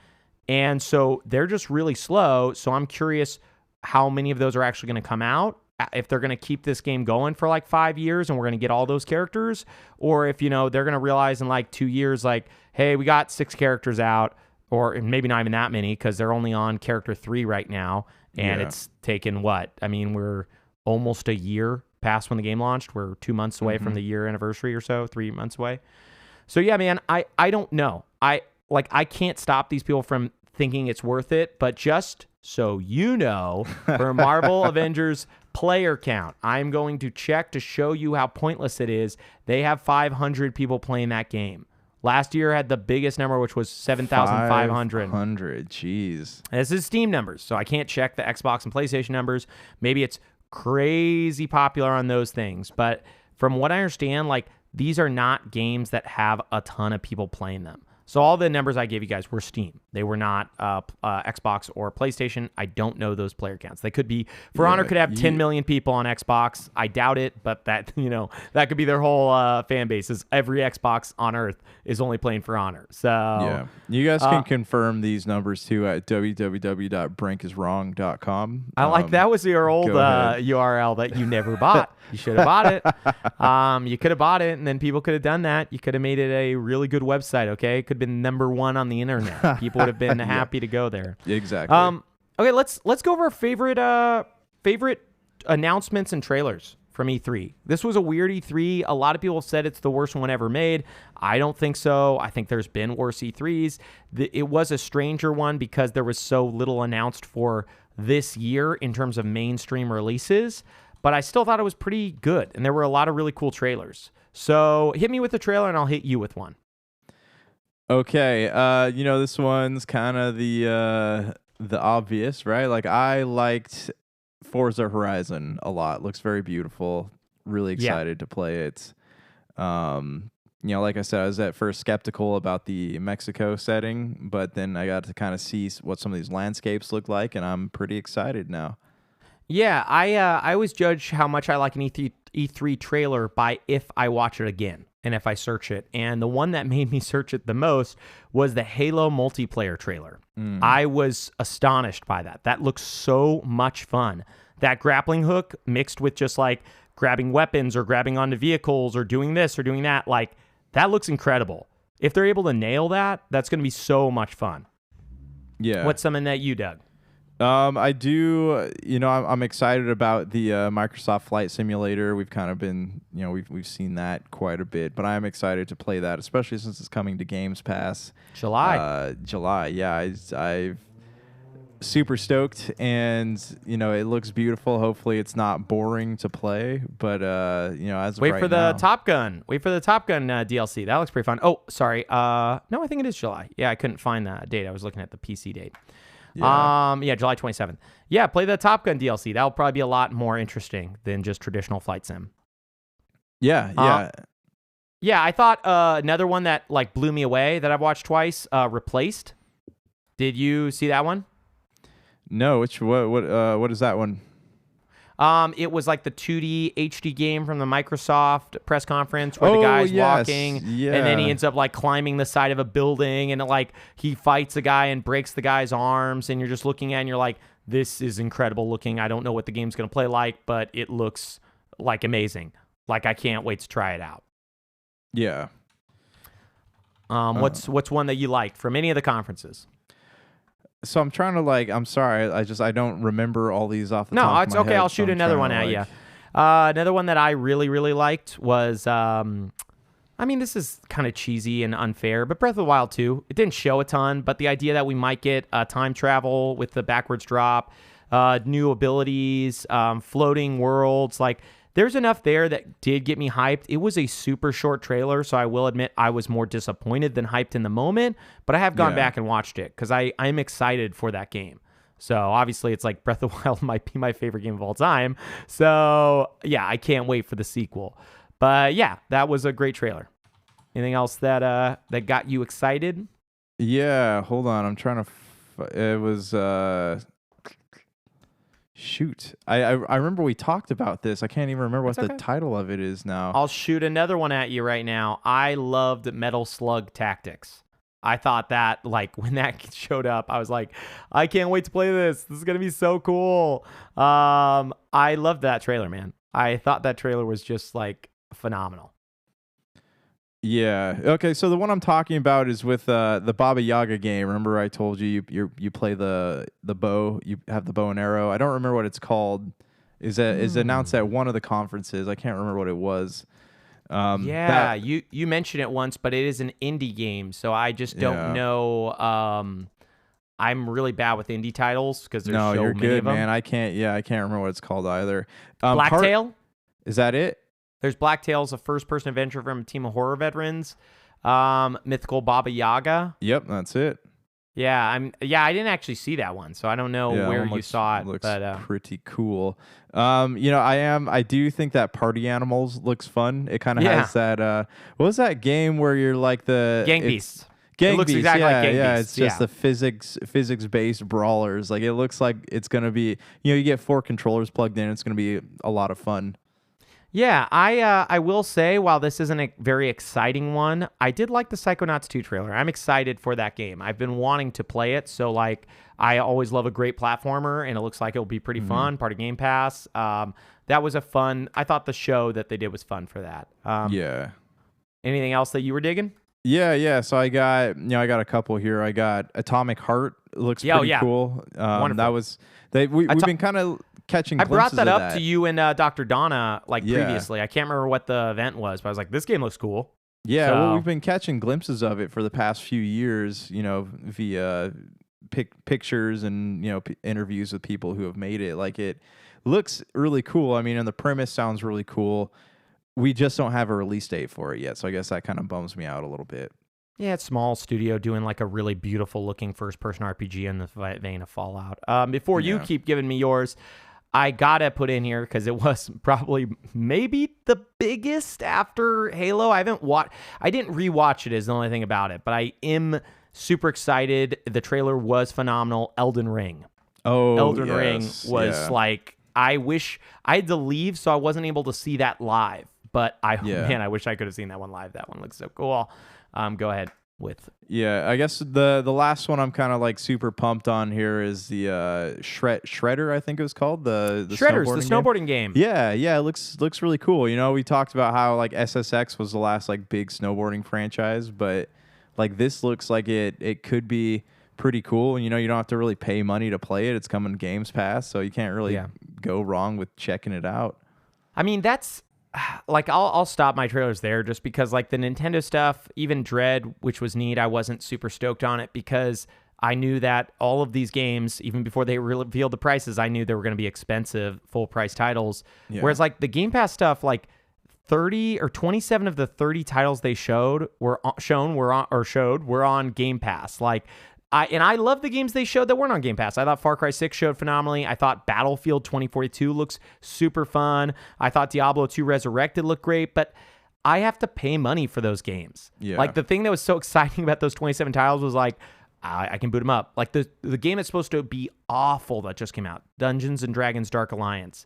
Speaker 2: And so they're just really slow. So I'm curious how many of those are actually going to come out, if they're going to keep this game going for like 5 years and we're going to get all those characters, or if, they're going to realize in like 2 years, like, hey, we got 6 characters out, or maybe not even that many because they're only on character 3 right now. And it's taken we're almost a year past when the game launched. We're 2 months away from the year anniversary or so, 3 months away. So yeah, man, I don't know. I can't stop these people from thinking it's worth it, but just so you know, for Marvel Avengers player count, I'm going to check to show you how pointless it is. They have 500 people playing that game. Last year had the biggest number, which was 7,500.
Speaker 3: 500, jeez.
Speaker 2: This is Steam numbers, so I can't check the Xbox and PlayStation numbers. Maybe it's crazy popular on those things, but from what I understand, like, these are not games that have a ton of people playing them. So all the numbers I gave you guys were Steam. They were not Xbox or PlayStation. I don't know those player counts. They could be. For Honor could have 10 million people on Xbox. I doubt it, but that that could be their whole fan base. Is every Xbox on Earth is only playing For Honor. So
Speaker 3: yeah, you guys can confirm these numbers too at www.brinkiswrong.com.
Speaker 2: I like that was your old URL that you never bought. You should have bought it. You could have bought it, and then people could have done that. You could have made it a really good website. Okay, it could have been #1 on the internet. People would have been happy to go there.
Speaker 3: Exactly.
Speaker 2: Okay, let's go over our favorite announcements and trailers from E3. This was a weird E3. A lot of people said it's the worst one ever made. I don't think so. I think there's been worse E3s. It was a stranger one because there was so little announced for this year in terms of mainstream releases. But I still thought it was pretty good, and there were a lot of really cool trailers. So hit me with the trailer, and I'll hit you with one.
Speaker 3: Okay, this one's kind of the obvious, right? Like, I liked Forza Horizon a lot. Looks very beautiful. Really excited to play it. Like I said, I was at first skeptical about the Mexico setting, but then I got to kind of see what some of these landscapes look like, and I'm pretty excited now.
Speaker 2: Yeah, I always judge how much I like an E3 trailer by if I watch it again and if I search it. And the one that made me search it the most was the Halo multiplayer trailer. I was astonished by that. That looks so much fun. That grappling hook mixed with just like grabbing weapons or grabbing onto vehicles or doing this or doing that, like that looks incredible. If they're able to nail that, that's going to be so much fun.
Speaker 3: Yeah.
Speaker 2: What's something that you dug?
Speaker 3: I do, I'm excited about the Microsoft Flight Simulator. We've kind of been, we've seen that quite a bit, but I'm excited to play that, especially since it's coming to Games Pass.
Speaker 2: July,
Speaker 3: yeah. I've super stoked, and, it looks beautiful. Hopefully it's not boring to play, but, as of
Speaker 2: Wait
Speaker 3: right
Speaker 2: for the
Speaker 3: now,
Speaker 2: Top Gun. Wait for the Top Gun DLC. That looks pretty fun. Oh, sorry. No, I think it is July. Yeah, I couldn't find that date. I was looking at the PC date.
Speaker 3: Yeah.
Speaker 2: July 27th. Yeah, play the Top Gun DLC. That'll probably be a lot more interesting than just traditional flight sim.
Speaker 3: Yeah.
Speaker 2: Yeah, I thought another one that like blew me away that I've watched twice, Replaced. Did you see that one?
Speaker 3: No, what is that one?
Speaker 2: It was like the 2D HD game from the Microsoft press conference where the guy's walking and then he ends up like climbing the side of a building and like he fights a guy and breaks the guy's arms and you're just looking at it and you're like, this is incredible looking. I don't know what the game's going to play like, but it looks like amazing. Like I can't wait to try it out.
Speaker 3: Yeah.
Speaker 2: What's one that you liked from any of the conferences?
Speaker 3: So I'm trying to I'm sorry, I don't remember all these off the top of my head.
Speaker 2: No, it's okay. I'll shoot another one at you. Another one that I really, really liked was, this is kind of cheesy and unfair, but Breath of the Wild 2. It didn't show a ton, but the idea that we might get time travel with the backwards drop, new abilities, floating worlds, like there's enough there that did get me hyped. It was a super short trailer, so I will admit I was more disappointed than hyped in the moment, but I have gone back and watched it because I'm excited for that game. So obviously it's like Breath of the Wild might be my favorite game of all time. So yeah, I can't wait for the sequel. But yeah, that was a great trailer. Anything else that got you excited?
Speaker 3: Yeah, hold on. I'm trying to... it was... Shoot. I remember we talked about this. I can't even remember what the title of it is now.
Speaker 2: I'll shoot another one at you right now. I loved Metal Slug Tactics. I thought that, like, when that showed up, I was like, I can't wait to play this. This is going to be so cool. I loved that trailer, man. I thought that trailer was just, like, phenomenal.
Speaker 3: Yeah. Okay. So the one I'm talking about is with the Baba Yaga game. Remember, I told you you play the bow. You have the bow and arrow. I don't remember what it's called. Is announced at one of the conferences. I can't remember what it was. You mentioned it once, but it is an indie game, so I just don't know. I'm really bad with indie titles because there's so you're
Speaker 2: many
Speaker 3: good,
Speaker 2: of them.
Speaker 3: Man. I can't remember what it's called either.
Speaker 2: Blacktail.
Speaker 3: Is that it?
Speaker 2: There's Blacktail's a first-person adventure from a team of horror veterans. Mythical Baba Yaga.
Speaker 3: Yep, that's it.
Speaker 2: Yeah, I didn't actually see that one, so I don't know where you saw it.
Speaker 3: Looks
Speaker 2: but
Speaker 3: pretty cool. I do think that Party Animals looks fun. It kind of has that. What was that game where you're like the
Speaker 2: Gang Beasts? It looks
Speaker 3: Beasts,
Speaker 2: exactly like Gang
Speaker 3: yeah.
Speaker 2: Beasts.
Speaker 3: It's just the physics-based brawlers. Like, it looks like it's gonna be. You get 4 controllers plugged in. It's gonna be a lot of fun.
Speaker 2: Yeah, I will say, while this isn't a very exciting one, I did like the Psychonauts 2 trailer. I'm excited for that game. I've been wanting to play it, so like I always love a great platformer, and it looks like it'll be pretty fun, part of Game Pass. That was I thought the show that they did was fun for that.
Speaker 3: Yeah.
Speaker 2: Anything else that you were digging?
Speaker 3: Yeah. So I got a couple here. I got Atomic Heart. It looks pretty cool.
Speaker 2: Wonderful.
Speaker 3: That was we've been kind of catching.
Speaker 2: I brought
Speaker 3: glimpses
Speaker 2: that
Speaker 3: of
Speaker 2: up to you and Dr. Donna previously. I can't remember what the event was, but I was like, this game looks cool.
Speaker 3: Yeah, well, we've been catching glimpses of it for the past few years, via pictures and, interviews with people who have made it. Like, it looks really cool. I mean, and the premise sounds really cool. We just don't have a release date for it yet, so I guess that kind of bums me out a little bit.
Speaker 2: Yeah, it's small studio doing like a really beautiful looking first-person RPG in the vein of Fallout. Before you keep giving me yours, I gotta put in here, because it was probably maybe the biggest after Halo. I didn't rewatch it, is the only thing about it, but I am super excited. The trailer was phenomenal. Elden Ring. Elden Ring was like, I wish I had to leave, so I wasn't able to see that live. But man, I wish I could have seen that one live. That one looks so cool. Go ahead with.
Speaker 3: Yeah, I guess the last one I'm kind of like super pumped on here is the Shredder, I think it was called, the
Speaker 2: Shredder's, the snowboarding game.
Speaker 3: Yeah, it looks really cool. We talked about how like SSX was the last like big snowboarding franchise, but like this looks like it could be pretty cool. And you don't have to really pay money to play it. It's coming Games Pass, so you can't really go wrong with checking it out.
Speaker 2: I mean, that's like, I'll stop my trailers there, just because like the Nintendo stuff, even Dread, which was neat, I wasn't super stoked on it, because I knew that all of these games, even before they revealed the prices, I knew they were going to be expensive, full price titles. Yeah. Whereas like the Game Pass stuff, like 30 or 27 of the 30 titles they showed were on Game Pass. Like, I love the games they showed that weren't on Game Pass. I thought Far Cry 6 showed phenomenally. I thought Battlefield 2042 looks super fun. I thought Diablo 2 Resurrected looked great, but I have to pay money for those games. Yeah. Like, the thing that was so exciting about those 27 titles was like, I can boot them up. Like, the game that's supposed to be awful that just came out, Dungeons & Dragons Dark Alliance,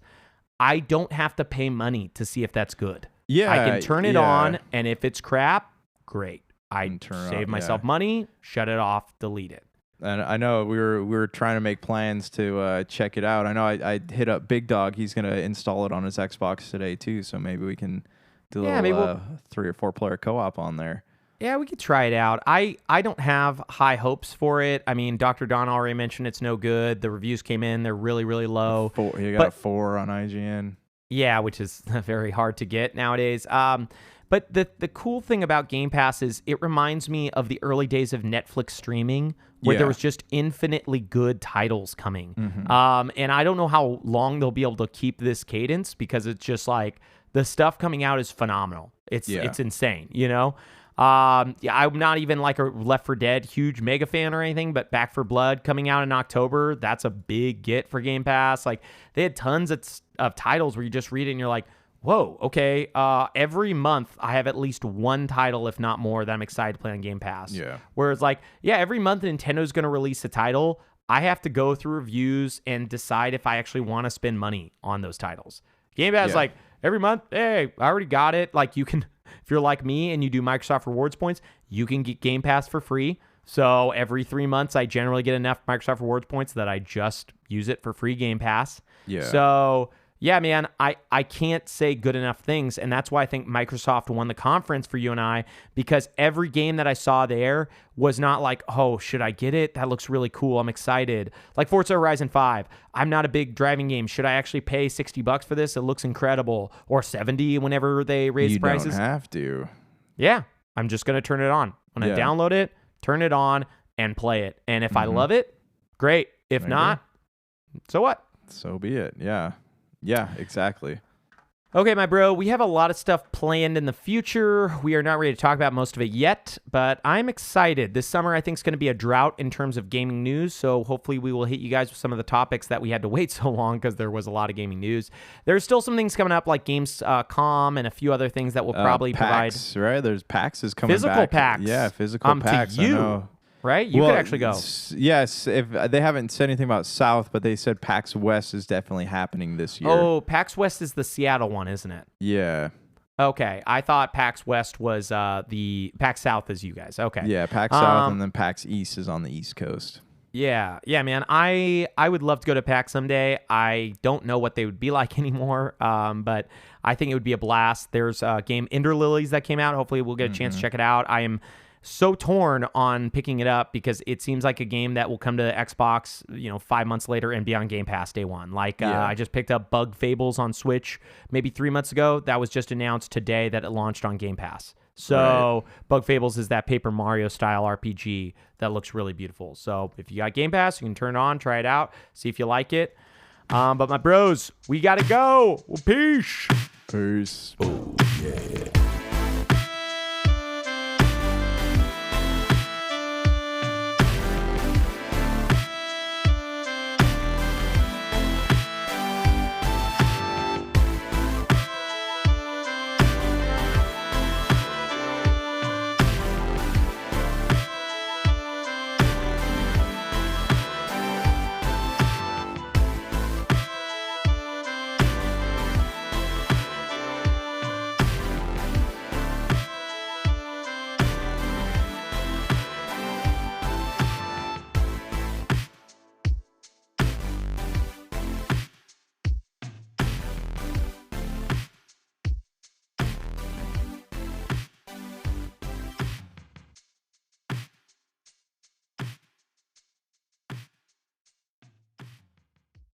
Speaker 2: I don't have to pay money to see if that's good. Yeah, I can turn it on, and if it's crap, great. I save myself money, shut it off, delete it.
Speaker 3: And I know we were trying to make plans to check it out. I know I hit up Big Dog. He's going to install it on his Xbox today too, so maybe we can do a little 3 or 4 player co-op on there.
Speaker 2: Yeah, we could try it out. I don't have high hopes for it. I mean, Dr. Don already mentioned it's no good. The reviews came in. They're really, really low.
Speaker 3: You got 4 on IGN.
Speaker 2: Yeah, which is very hard to get nowadays. But the cool thing about Game Pass is it reminds me of the early days of Netflix streaming, where there was just infinitely good titles coming. Mm-hmm. And I don't know how long they'll be able to keep this cadence, because it's just like the stuff coming out is phenomenal. It's insane, I'm not even like a Left 4 Dead huge mega fan or anything, but Back 4 Blood coming out in October, that's a big get for Game Pass. Like, they had tons of titles where you just read it and you're like, whoa, okay. Every month I have at least one title, if not more, that I'm excited to play on Game Pass. Yeah. Whereas like, every month Nintendo's going to release a title. I have to go through reviews and decide if I actually want to spend money on those titles. Game Pass, like, every month, hey, I already got it. Like, you can, if you're like me and you do Microsoft Rewards points, you can get Game Pass for free. So every 3 months, I generally get enough Microsoft Rewards points that I just use it for free Game Pass. Yeah. So yeah, man, I can't say good enough things, and that's why I think Microsoft won the conference for you and I, because every game that I saw there was not like, oh, should I get it? That looks really cool. I'm excited. Like Forza Horizon 5. I'm not a big driving game. Should I actually pay $60 for this? It looks incredible. Or $70 whenever they raise prices.
Speaker 3: You don't have to.
Speaker 2: Yeah, I'm just going to turn it on. When I download it, turn it on, and play it. And if I love it, great. If not, so what?
Speaker 3: So be it, yeah. Yeah, exactly.
Speaker 2: Okay, my bro, we have a lot of stuff planned in the future. We are not ready to talk about most of it yet, but I'm excited. This summer, I think, is going to be a drought in terms of gaming news, so hopefully we will hit you guys with some of the topics that we had to wait so long because there was a lot of gaming news. There's still some things coming up like Gamescom and a few other things that will probably
Speaker 3: PAX,
Speaker 2: provide.
Speaker 3: right? There's PAX is coming
Speaker 2: Physical
Speaker 3: back.
Speaker 2: PAX.
Speaker 3: Yeah, physical PAX.
Speaker 2: To you.
Speaker 3: I know.
Speaker 2: Right? You could actually go.
Speaker 3: Yes, if they haven't said anything about South, but they said PAX West is definitely happening this year.
Speaker 2: Oh, PAX West is the Seattle one, isn't it?
Speaker 3: Yeah.
Speaker 2: Okay. I thought PAX West was the PAX South is you guys. Okay.
Speaker 3: Yeah, PAX South and then PAX East is on the East Coast.
Speaker 2: Yeah, man. I would love to go to PAX someday. I don't know what they would be like anymore, but I think it would be a blast. There's a game Ender Lilies that came out. Hopefully we'll get a chance to check it out. I am so torn on picking it up because it seems like a game that will come to Xbox, 5 months later and be on Game Pass day one. I just picked up Bug Fables on Switch maybe 3 months ago. That was just announced today that it launched on Game Pass. So Bug Fables is that Paper Mario style RPG that looks really beautiful. So if you got Game Pass, you can turn it on, try it out, see if you like it. But my bros, we got to go. Peace.
Speaker 3: Peace.
Speaker 2: Oh, yeah.